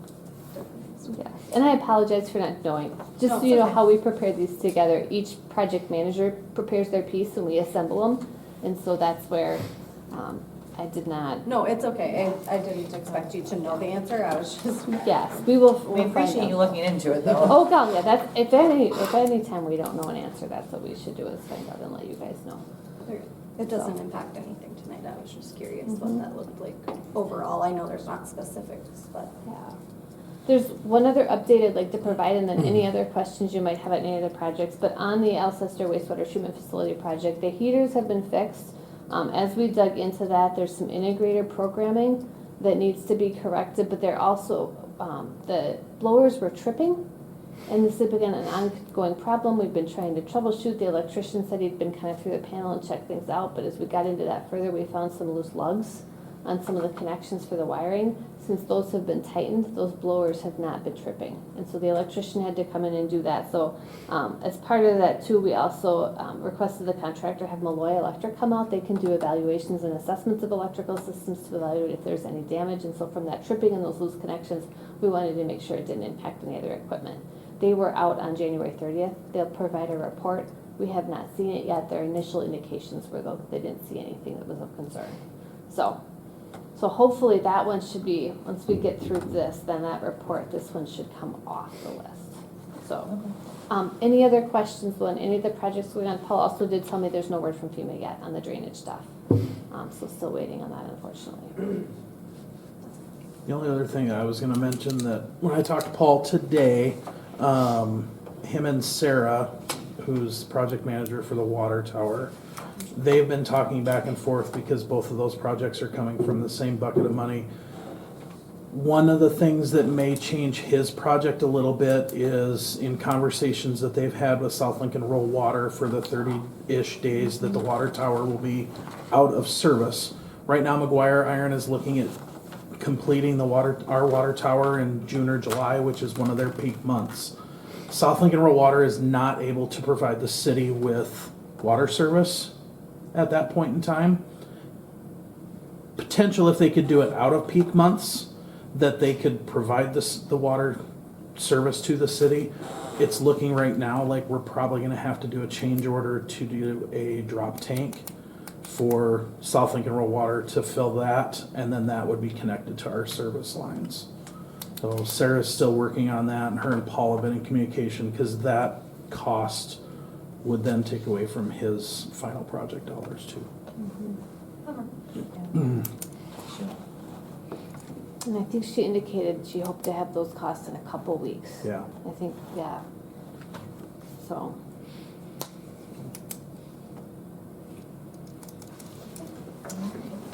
different things. Yeah, and I apologize for not knowing. Just No, so it's you know okay. how we prepare these together, each project manager prepares their piece and we assemble them. And so that's where I did not, No, it's okay. I didn't expect you to know the answer. I was just. yes, we will. We we'll find appreciate out. you looking into it though. Oh, God, yeah, that's, if at any time we don't know an answer, that's what we should do is find out and let you guys know. It doesn't impact anything tonight. I was just curious what Mhm. that looked like overall. I know there's not specifics, but. Yeah. There's one other update I'd like to provide, and then any other questions you might have at any other projects. But on the Alcester wastewater treatment facility project, the heaters have been fixed. As we dug into that, there's some integrator programming that needs to be corrected, but they're also, the blowers were tripping. And this has been an ongoing problem. We've been trying to troubleshoot. The electrician said he'd been kind of through the panel and checked things out, but as we got into that further, we found some loose lugs on some of the connections for the wiring. Since those have been tightened, those blowers have not been tripping. And so the electrician had to come in and do that. So as part of that too, we also requested the contractor have Malloy Electric come out. They can do evaluations and assessments of electrical systems to evaluate if there's any damage. And so from that tripping and those loose connections, we wanted to make sure it didn't impact any other equipment. They were out on January 30th. They'll provide a report. We have not seen it yet. Their initial indications were though they didn't see anything that was of concern. So hopefully that one should be, once we get through this, then that report, this one should come off the list. So, any other questions on any of the projects going on? Paul also did tell me there's no word from FEMA yet on the drainage stuff. So still waiting on that, unfortunately. The only other thing I was gonna mention that when I talked to Paul today, him and Sarah, who's project manager for the water tower, they've been talking back and forth because both of those projects are coming from the same bucket of money. One of the things that may change his project a little bit is in conversations that they've had with South Lincoln Rural Water for the 30-ish days that the water tower will be out of service. Right now, McGuire Iron is looking at completing our water tower in June or July, which is one of their peak months. South Lincoln Rural Water is not able to provide the city with water service at that point in time. Potential if they could do it out of peak months, that they could provide the water service to the city. it's looking right now like we're probably gonna have to do a change order to do a drop tank for South Lincoln Rural Water to fill that, and then that would be connected to our service lines. So Sarah's still working on that, and her and Paul have been in communication, because that cost would then take away from his final project dollars too. And I think she indicated she hoped to have those costs in a couple weeks. Yeah. I think, yeah. So,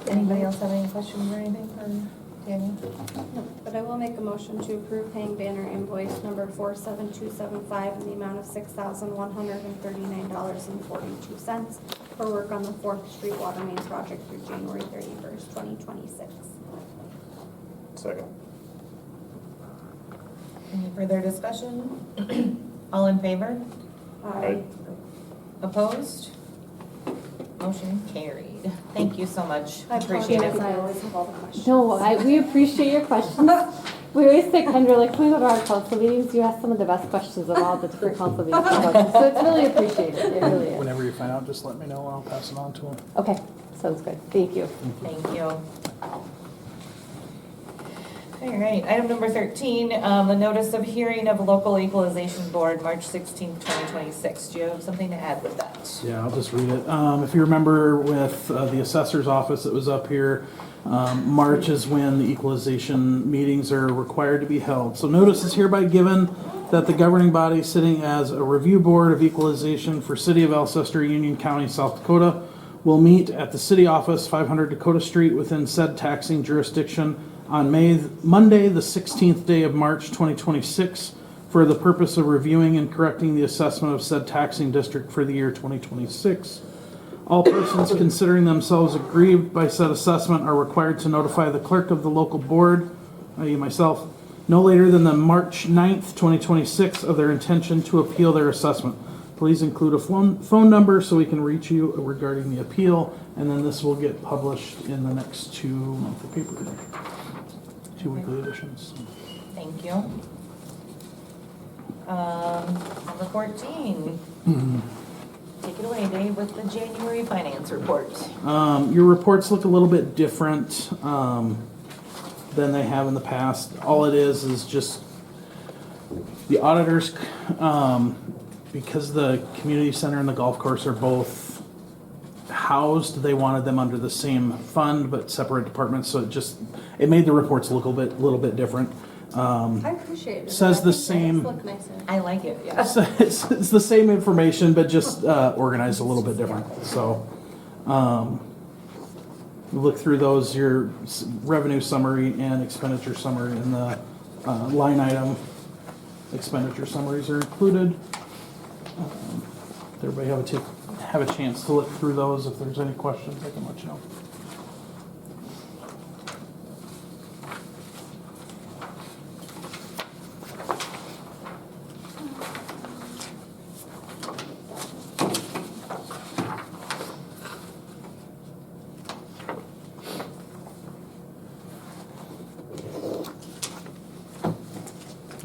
Anybody else have any questions or anything for Daniel? No, but I will make a motion to approve paying Banner invoice number 47275 in the amount of $6,139.42 for work on the 4th Street Water Main Project through January 31st, 2026. Second. Any further discussion? All in favor? Aye. Opposed? Motion carried. Thank you so much. I Appreciate apologize, it. I always have all the questions. no, we appreciate your questions. We always say, Kendra, like, when we go to our council meetings, you ask some of the best questions of all the different council meetings. So it's really appreciated, it really is. Whenever you find out, just let me know, and I'll pass it on to him. Okay, sounds good, thank you. Thank you. All right, item number 13, the notice of hearing of local equalization board, March 16th, 2026. Do you have something to add with that? Yeah, I'll just read it. If you remember with the assessor's office that was up here, March is when the equalization meetings are required to be held. So notice is hereby given that the governing body sitting as a review board of equalization for City of Alcester, Union County, South Dakota, will meet at the city office, 500 Dakota Street, within said taxing jurisdiction on Monday, the 16th day of March 2026, for the purpose of reviewing and correcting the assessment of said taxing district for the year 2026. All persons considering themselves aggrieved by said assessment are required to notify the clerk of the local board, i.e. myself, no later than the March 9th, 2026, of their intention to appeal their assessment. Please include a phone number so we can reach you regarding the appeal, and then this will get published in the next 2 monthly papers, 2 weekly editions. Thank you. Number 14. Take it away, Dave, with the January finance report. Your reports look a little bit different than they have in the past. All it is just the auditors, because the community center and the golf course are both housed, they wanted them under the same fund but separate departments, so it made the reports look a little bit different. I appreciate it. Says the I think they same- just look nicer. I like it, yeah. It's the same information, but just organized a little bit different. So, look through those, your revenue summary and expenditure summary, and the line item expenditure summaries are included. Everybody have a chance to look through those. If there's any questions, I can let you know.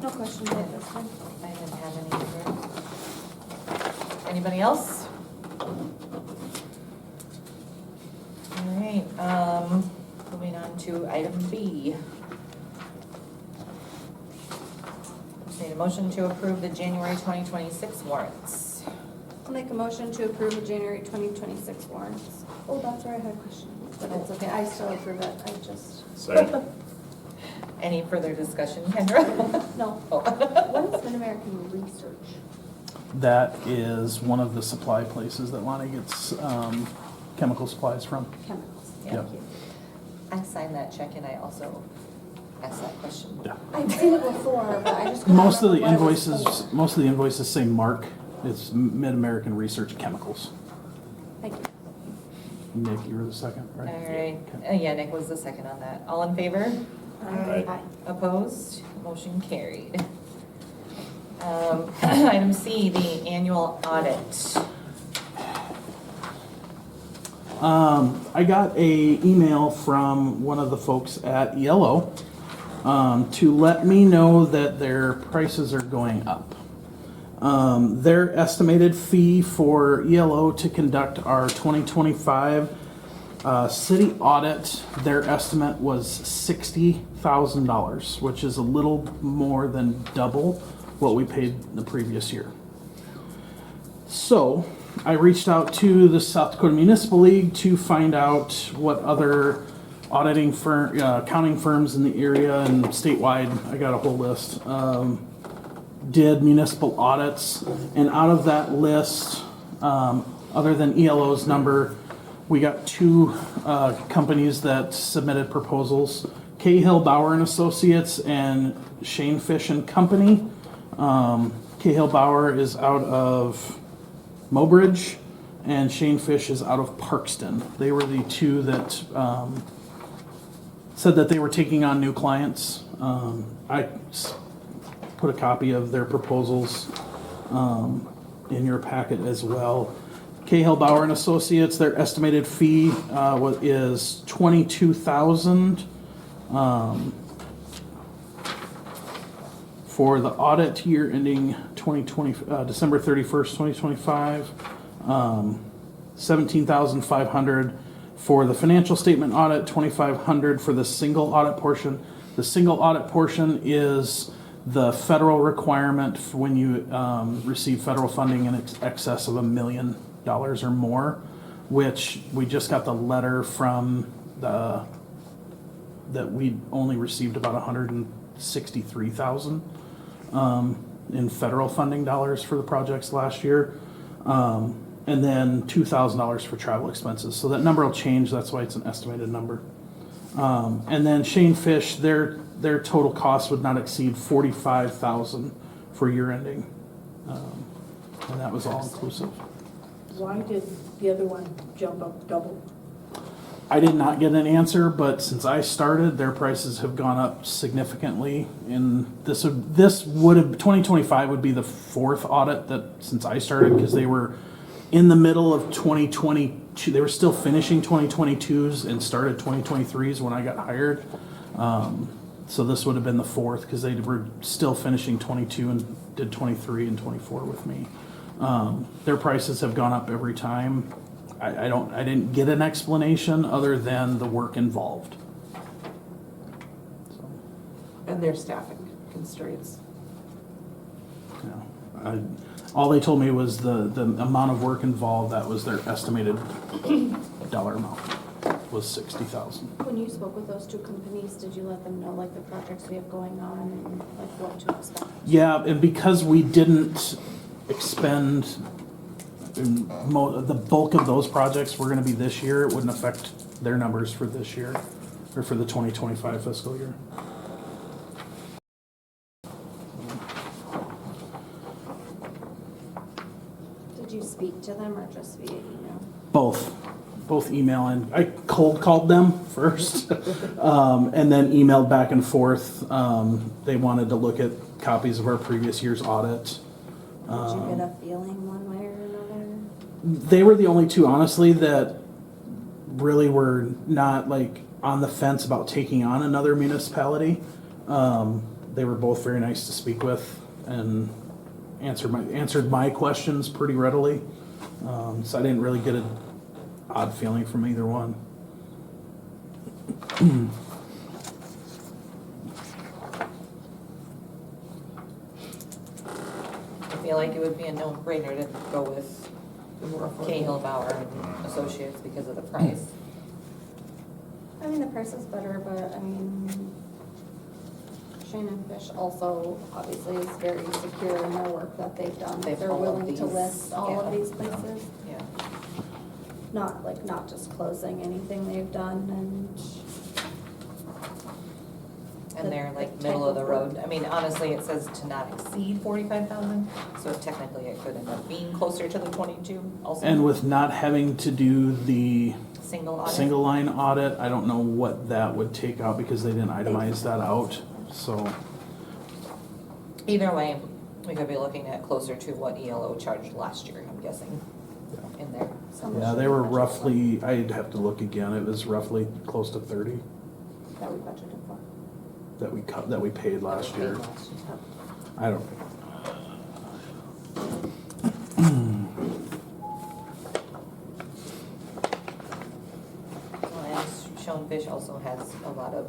No questions at this time. I didn't have any either. Anybody else? All right, moving on to item B. Just need a motion to approve the January 2026 warrants. I'll make a motion to approve the January 2026 warrants. Oh, that's where I had a question, but it's okay, I still approve it, I just, Second. Any further discussion, Kendra? no. Oh. What is Mid-American Research? That is one of the supply places that Lonnie gets chemical supplies from. Chemicals. Yep. Thank you. I signed that check and I also asked that question. Yeah. I've seen it before, but I just couldn't Most of the remember what it was invoices say Mark. It's Mid-American Research Chemicals. for. Thank you. Nick, you were the second, All right? right, Okay. yeah, Nick was the second on that. All in favor? Aye. Opposed? Motion carried. Item C, the annual audit. I got a email from one of the folks at Yellow to let me know that their prices are going up. Their estimated fee for ELO to conduct our 2025 city audit, their estimate was $60,000, which is a little more than double what we paid the previous year. So I reached out to the South Dakota Municipal League to find out what other auditing firm, accounting firms in the area and statewide, I got a whole list, did municipal audits. And out of that list, other than ELO's number, we got two companies that submitted proposals, Cahill, Bauer and Associates and Shane Fish and Company. Cahill Bauer is out of Mobridge, and Shane Fish is out of Parkston. They were the two that said that they were taking on new clients. I put a copy of their proposals in your packet as well. Cahill Bauer and Associates, their estimated fee is $22,000 for the audit year ending 2020 December 31st, 2025. $17,500 for the financial statement audit, $2,500 for the single audit portion. The single audit portion is the federal requirement for when you receive federal funding in excess of $1 million or more, which we just got the letter from that we only received about $163,000 in federal funding dollars for the projects last year. And then $2,000 for travel expenses. So that number will change, that's why it's an estimated number. And then Shane Fish, their total cost would not exceed $45,000 for year ending. And that was all inclusive. Why did the other one jump up double? I did not get an answer, but since I started, their prices have gone up significantly. And this would have 2025 would be the fourth audit that since I started, because they were in the middle of 2022. They were still finishing 2022s and started 2023s when I got hired. So this would have been the fourth because they were still finishing 22 and did 23 and 24 with me. Their prices have gone up every time. I didn't get an explanation other than the work involved. So, And their staffing constraints. yeah, all they told me was the amount of work involved. That was their estimated dollar amount was $60,000. When you spoke with those two companies, did you let them know like the projects we have going on and like what to expect? Yeah, and because we didn't expend the bulk of those projects were going to be this year, it wouldn't affect their numbers for this year or for the 2025 fiscal year. Did you speak to them or just via email? Both email and I cold called them first, and then emailed back and forth. They wanted to look at copies of our previous year's audit. Did you get a feeling one way or another? They were the only two, honestly, that really were not like on the fence about taking on another municipality. They were both very nice to speak with and answered my questions pretty readily. So I didn't really get an odd feeling from either one. I feel like it would be a no-brainer to go with Cahill, Bauer and Associates because of the price. I mean, the price is better, but I mean, Shane and Fish also obviously is very secure in their work that they've done. They've They're all of willing to these, list all of yeah. these places, Yeah. not disclosing anything they've done And they're The like type middle of the of road. work. I mean, honestly, it says to not exceed 45,000, so technically it could end up being closer to the 22 also. And with not having to do the Single audit. single line audit, I don't know what that would take out because they didn't itemize that out. So Either way, we could be looking at closer to what ELO charged last year, I'm guessing, in there. yeah, they were roughly, I'd have to look again, it was roughly close to 30 that we budgeted for. that we paid last year. I don't, And Schoenfish also has a lot of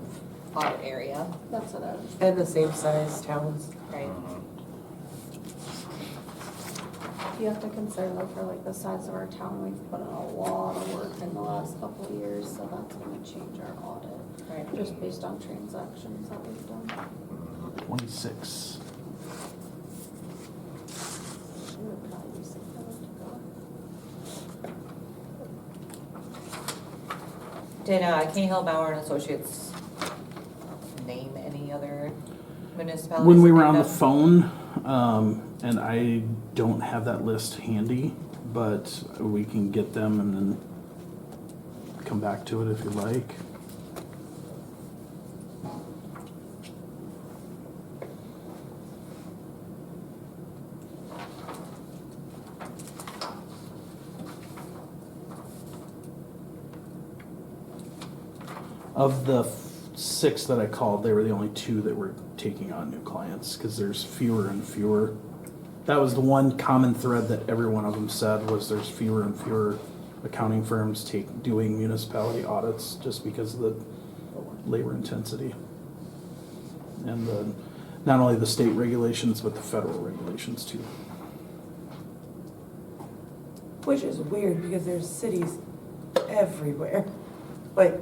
our area, That's what I was. And the same size towns. right? You have to consider though, for like the size of our town, we've put in a lot of work in the last couple of years, so that's gonna change our audit. Right. Just based on transactions that we've done. 26. It would probably be something to go. Did Cahill Bauer and Associates name any other municipalities? When we were that on the did that? phone, and I don't have that list handy, but we can get them and then come back to it if you like. Of the 6 that I called, they were the only 2 that were taking on new clients, because there's fewer and fewer. That was the one common thread that every one of them said, was there's fewer and fewer accounting firms doing municipality audits, just because of the labor intensity. And not only the state regulations, but the federal regulations too. Which is weird because there's cities everywhere. Like,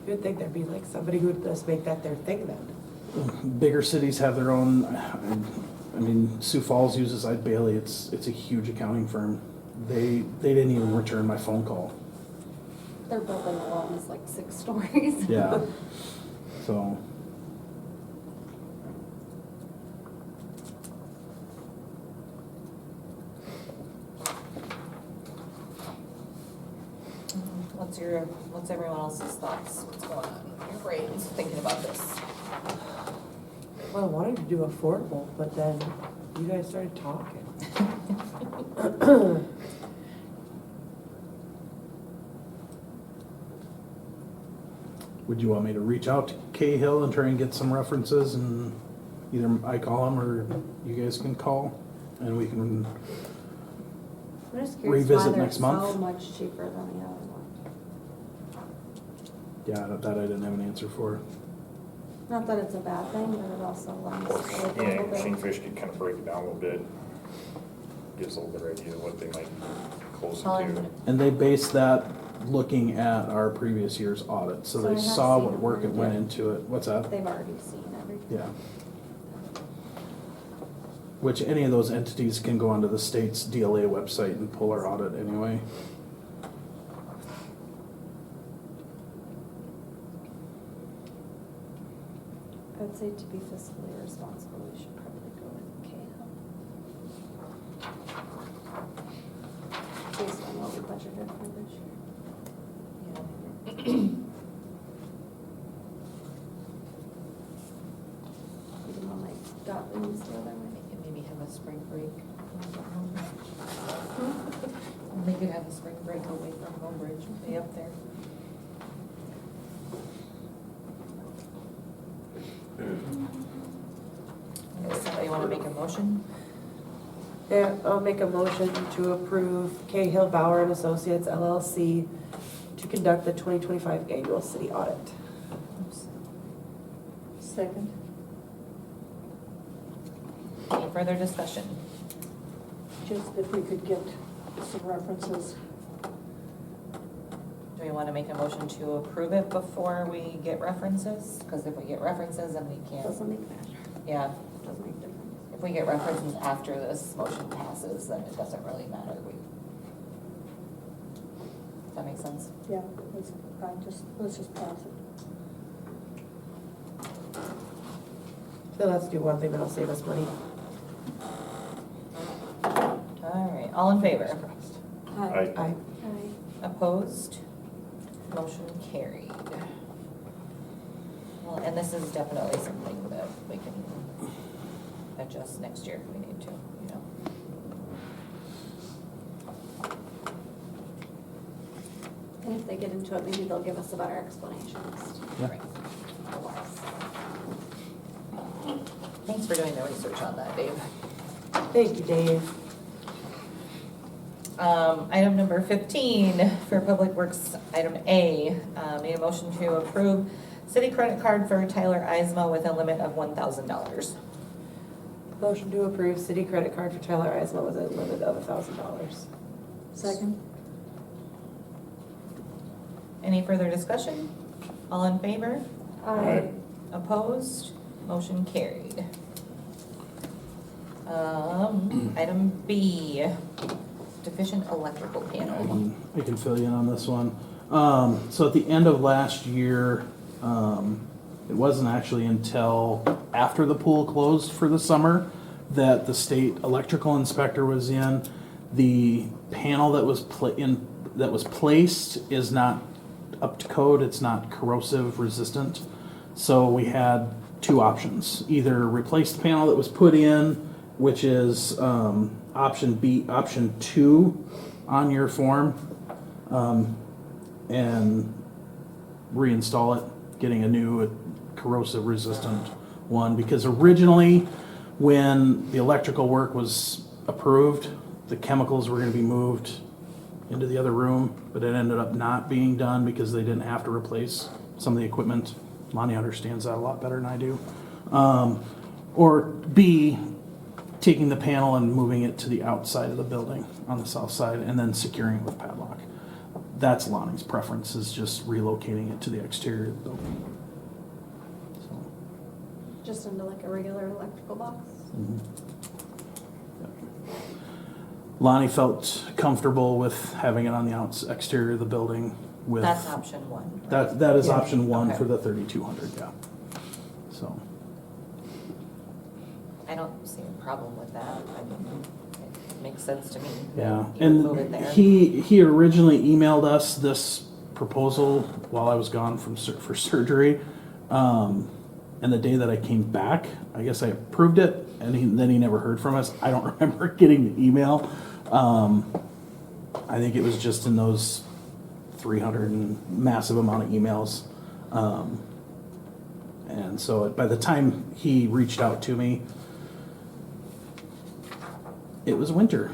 you'd think there'd be like somebody who would just make that their thing then. Bigger cities have their own. I mean, Sioux Falls uses Eide Bailey. It's a huge accounting firm. They didn't even return my phone call. Their building alone is like 6 stories. Yeah. So. What's everyone else's thoughts? What's going on in your brains thinking about this? Well, I wanted to do affordable, but then you guys started talking. Would you want me to reach out to Cahill and try and get some references, and either I call them or you guys can call, and we can I'm just curious why revisit they're next month? so much cheaper than the other one. Yeah, that I didn't have an answer for. Not that it's a bad thing, but it also lends to like a Yeah, little bit. Kingfish could kind of break it down a little bit. Gives a little bit of idea of what they might be closer Well, to. And they based that looking at our previous year's audit, so So they they have saw seen what it work it went already. into it. What's that? They've already seen everything. Yeah. Which any of those entities can go onto the state's DLA website and pull our audit anyway. I'd say to be fiscally responsible, we should probably go with Cahill. Based on what we budgeted for this year. Even though my gut leans the other way. Maybe have a spring break. We could have a spring break away from Homebridge, way up there. Does somebody want to make a motion? Yeah, I'll make a motion to approve Cahill Bauer and Associates LLC to conduct the 2025 annual city audit. Second. Any further discussion? Just if we could get some references. Do we want to make a motion to approve it before we get references? Because if we get references, then we can't, Doesn't make matter. yeah. Doesn't make difference. If we get references after this motion passes, then it doesn't really matter. Does that make sense? Yeah, that's fine, let's just pass it. So let's do one thing that'll save us money. All right, all in favor? I, Aye. Opposed? Motion carried. Well, and this is definitely something that we can adjust next year if we need to, you know. And if they get into it, maybe they'll give us a better explanation next Yeah. time. Otherwise. Thanks for doing the research on that, Dave. Thank you, Dave. Item number 15 for Public Works, item A, need a motion to approve city credit card for Tyler Eisma with a limit of $1,000. Motion to approve city credit card for Tyler Eisma with a limit of $1,000. Second. Any further discussion? All in favor? Aye. Opposed? Motion carried. Item B, deficient electrical panel. I can fill you in on this one. So at the end of last year, it wasn't actually until after the pool closed for the summer that the state electrical inspector was in. The panel that was placed is not up to code. It's not corrosive resistant. So we had two options: either replace the panel that was put in, which is option B, option 2 on your form, and reinstall it, getting a new corrosive resistant one. Because originally, when the electrical work was approved, the chemicals were going to be moved into the other room, but it ended up not being done because they didn't have to replace some of the equipment. Lonnie understands that a lot better than I do. Or B, taking the panel and moving it to the outside of the building on the south side and then securing it with padlock. That's Lonnie's preference, is just relocating it to the exterior of the building. So, Just into like a regular electrical box. Lonnie felt comfortable with having it on the exterior of the building with. That's option 1. right? That is Yeah. option 1 Okay. for the 3,200, yeah. So, I don't see a problem with that. I mean, it makes sense to me. yeah. You would move it And there. he originally emailed us this proposal while I was gone for surgery. And the day that I came back, I guess I approved it, and then he never heard from us. I don't remember getting the email. I think it was just in those 300 and massive amount of emails. And so by the time he reached out to me, it was winter.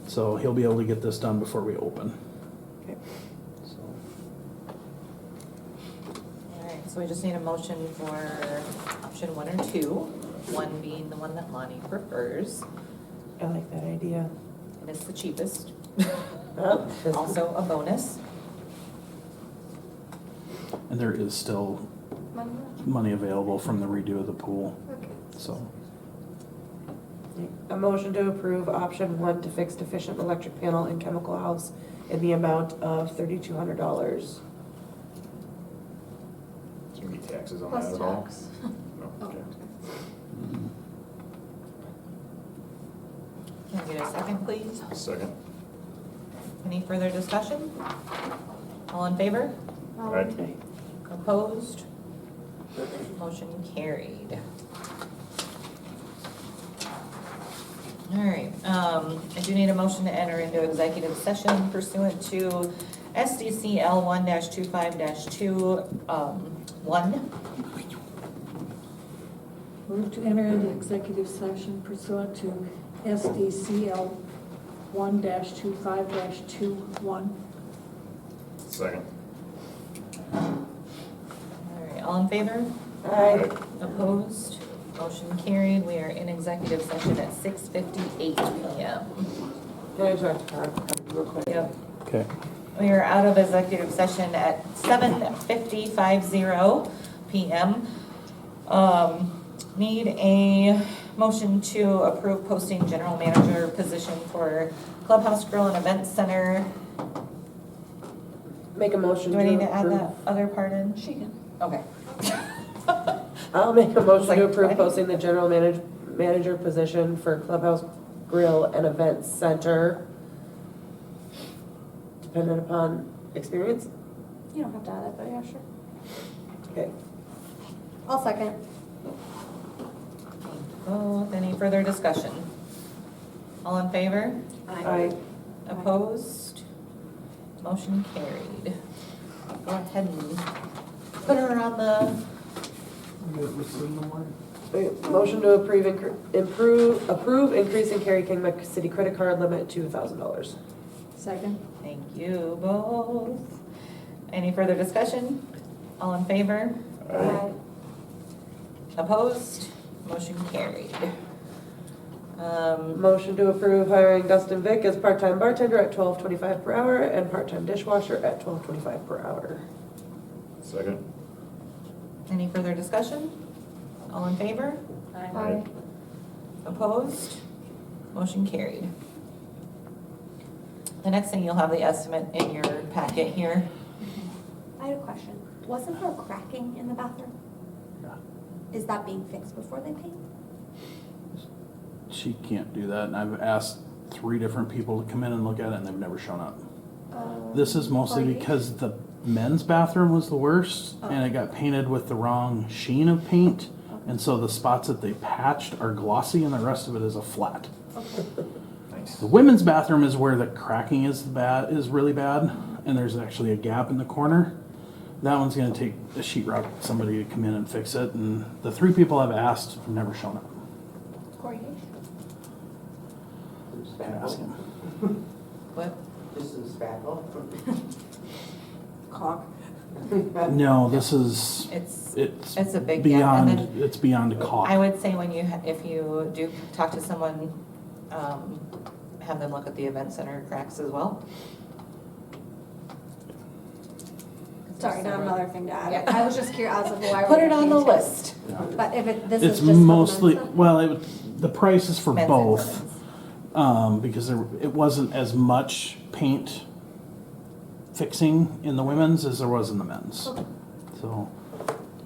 So he'll be able to get this done before we open. Okay. So, All right, so we just need a motion for option 1 or 2, 1 being the one that Lonnie prefers. I like that idea. And it's the cheapest. Oh, Also a bonus. and there is still Money? money available from the redo of the pool, Okay. so. A motion to approve option 1 to fix deficient electric panel in chemical house in the amount of $3,200. Is there any taxes on Plus that at all? tax. No, okay. Can I get a second, please? Second. Any further discussion? All in favor? Aye. Opposed? Motion carried. All right, I do need a motion to enter into executive session pursuant to SDCL 1-25-2, 1. Move to enter into executive session pursuant to SDCL 1-25-21. Second. All right, all in favor? Aye. Opposed? Motion carried. We are in executive session at 6:58 PM. Can I talk to Todd real quick? Yep. Okay. We are out of executive session at 7:50 PM. Need a motion to approve posting general manager position for Clubhouse Grill and Event Center. Make a motion Do to I need to add approve. that other part in? She can. Okay. I'll make a motion Like, to approve what? posting the general manager position for Clubhouse Grill and Event Center. Dependent upon experience? You don't have to add it, but yeah, sure. Okay. I'll second. Both. Any further discussion? All in favor? Aye. Opposed? Motion carried. Go ahead and put her on the, Motion to approve increasing Carrie King City credit card limit to $1,000. Second. Thank you both. Any further discussion? All in favor? Aye. Opposed? Motion carried. Motion to approve hiring Dustin Vick as part-time bartender at $12.25 per hour and part-time dishwasher at $12.25 per hour. Second. Any further discussion? All in favor? Aye. Opposed? Motion carried. The next thing, you'll have the estimate in your packet here. I had a question. Wasn't there cracking in the bathroom? Yeah. Is that being fixed before they paint? She can't do that, and I've asked 3 different people to come in and look at it, and they've never shown up. This is mostly Party? because the men's bathroom was the worst, and it got painted with the wrong sheen of paint, and so the spots that they patched are glossy, and the rest of it is a flat. Okay. Nice. The women's bathroom is where the cracking is really bad, and there's actually a gap in the corner. That one's gonna take a sheetrock, somebody to come in and fix it, and the 3 people I've asked have never shown up. Corey Hayes? Can ask him. What? This is spackle. Caulk. No, this is, It's it's a big gap. And beyond, then it's beyond caulk. I would say when you, if you do talk to someone, have them look at the event center cracks as well. Sorry, not another thing to add. Yeah. I was just curious, I was like, why? Put were it they on the changing? list. But if this is It's just. for the mostly, men's stuff? well, the price is for Men's and both, women's. because it wasn't as much paint fixing in the women's as there was in the men's. Okay. So,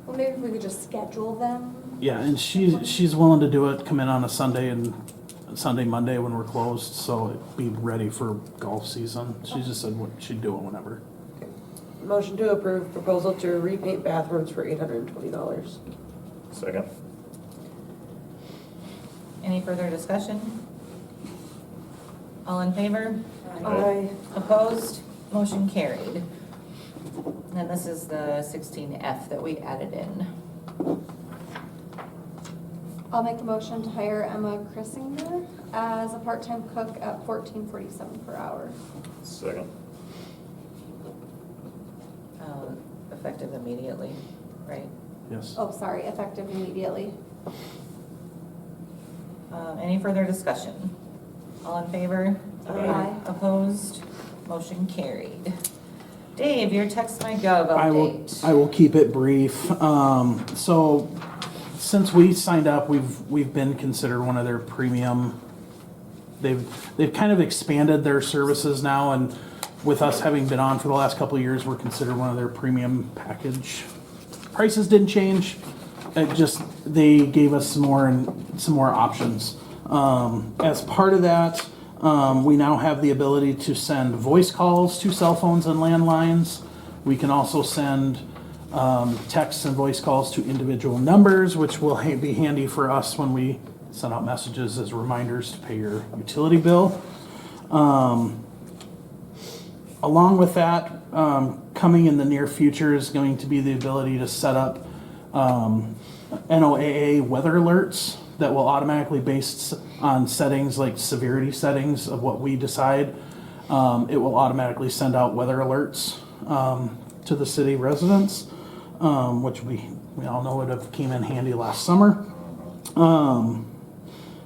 Well, maybe if we could just schedule them. yeah, and she's willing to do it, come in on a Sunday and Monday when we're closed, so it'd be ready for golf season. She just said she'd do it whenever. Motion to approve proposal to repaint bathrooms for $820. Second. Any further discussion? All in favor? Aye. Opposed? Motion carried. And then this is the 16F that we added in. I'll make a motion to hire Emma Chrissinger as a part-time cook at $14.47 per hour. Second. Effective immediately, right? Yes. Oh, sorry, effective immediately. Any further discussion? All in favor? Aye. Opposed? Motion carried. Dave, your Text My Gov I update. will keep it brief. So since we signed up, we've been considered one of their premium. They've kind of expanded their services now, and with us having been on for the last couple of years, we're considered one of their premium package. Prices didn't change. It just, they gave us some more options. As part of that, we now have the ability to send voice calls to cell phones and landlines. We can also send texts and voice calls to individual numbers, which will be handy for us when we send out messages as reminders to pay your utility bill. Along with that, coming in the near future is going to be the ability to set up NOAA weather alerts that will automatically, based on settings like severity settings of what we decide, it will automatically send out weather alerts to the city residents, which we all know would have came in handy last summer.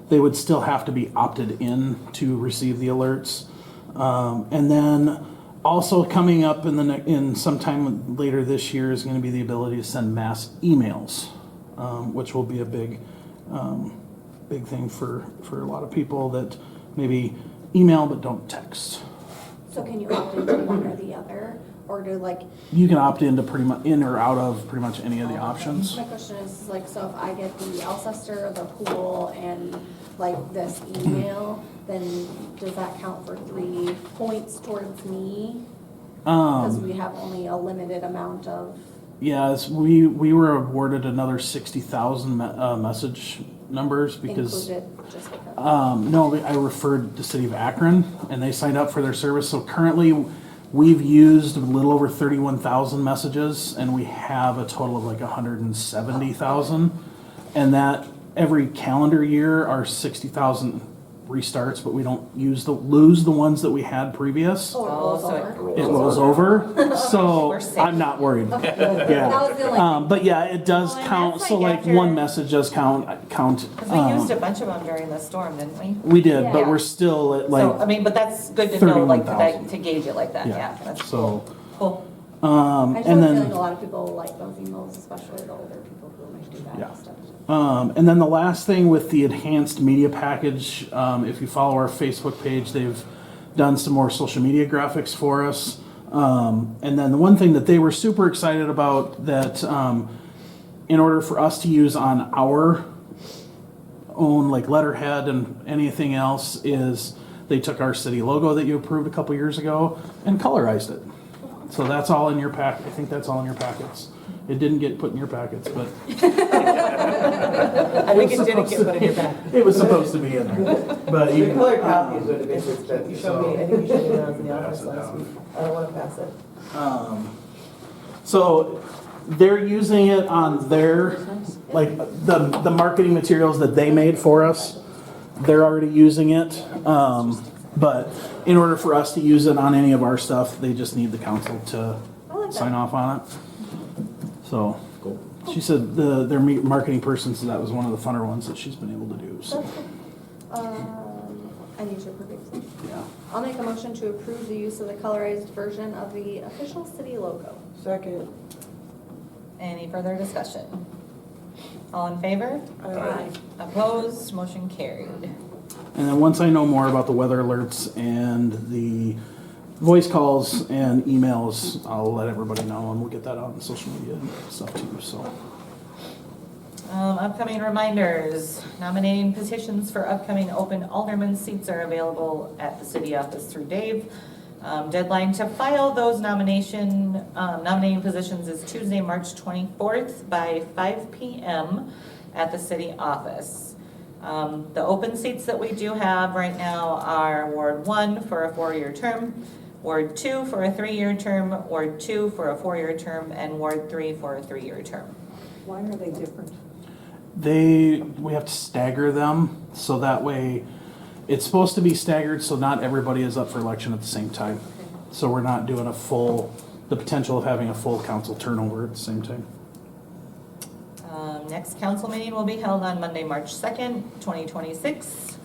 They would still have to be opted in to receive the alerts. And then also coming up in sometime later this year is going to be the ability to send mass emails, which will be a big thing for a lot of people that maybe email but don't text. So can you opt into one or the other, or do like, You can opt into pretty much in or out of pretty much any of the options. my question is like, so if I get the Alcester, the pool, and like this email, then does that count for 3 points towards me? Because we have only a limited amount of, Yes, we were awarded another 60,000 message numbers because. included, just because. No, I referred the city of Akron, and they signed up for their service. So currently, we've used a little over 31,000 messages, and we have a total of like 170,000. And that every calendar year are 60,000 restarts, but we don't lose the ones that we had previous. Oh, it Oh, rolls so over. It rolls over, so We're safe. I'm not worried. That Yeah. was the only. But yeah, it does Well, and count, that's so like like after- one message does count. Because we used a bunch of them during the storm, didn't we? We did, but Yeah. we're still at So, I like, mean, but that's good to know, like, 31,000. to gauge it like that, Yeah, yeah, that's so, cool. I just and have a feeling then, a lot of people like those emails, especially the older people who might do that Yeah. and stuff. and then the last thing with the enhanced media package, if you follow our Facebook page, they've done some more social media graphics for us. And then the one thing that they were super excited about that, in order for us to use on our own like letterhead and anything else is they took our city logo that you approved a couple years ago and colorized it. So that's all in your pack. I think that's all in your packets. It didn't get put in your packets, but I think it didn't get put in your bag. it was supposed to be in there. But The you, color copies would have been You expensive, showed me, I so. think you showed me when I was in the Pass office it last down. week. I don't wanna pass it. so they're using it on their, like, the marketing materials that they made for us. They're already using it. But in order for us to use it on any of our stuff, they just need the council to I like sign that. off on it. So, she said their marketing person said that was one of the funner ones that she's been able to do, so, That's good. I need to approve it. yeah. I'll make a motion to approve the use of the colorized version of the official city logo. Second. Any further discussion? All in favor? Aye. Opposed, motion carried. And then once I know more about the weather alerts and the voice calls and emails, I'll let everybody know and we'll get that out on social media and stuff too, so. Upcoming reminders, nominating petitions for upcoming open alderman seats are available at the city office through Dave. Deadline to file those nominating positions is Tuesday, March 24th by 5 p.m. at the city office. The open seats that we do have right now are Ward 1 for a 4-year term, Ward 2 for a 3-year term, Ward 2 for a 4-year term, and Ward 3 for a 3-year term. Why are they different? We have to stagger them, so that way, it's supposed to be staggered, so not everybody is up for election at the same time. So we're not doing the potential of having a full council turnover at the same time. Next council meeting will be held on Monday, March 2nd, 2026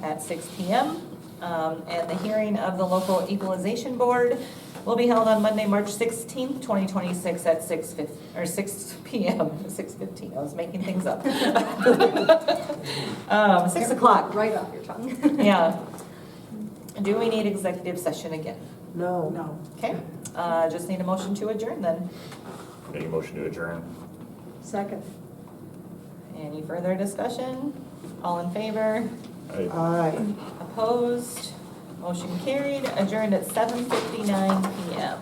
at 6 p.m. And the hearing of the local equalization board will be held on Monday, March 16th, 2026 at 6 p.m. 6:15. I was making things up. 6 o'clock. Right off your tongue. Yeah. Do we need executive session again? No. No. Okay. Just need a motion to adjourn then. Make a motion to adjourn. Second. Any further discussion? All in favor? Aye. Opposed? Motion carried. Adjourned at 7:59 p.m.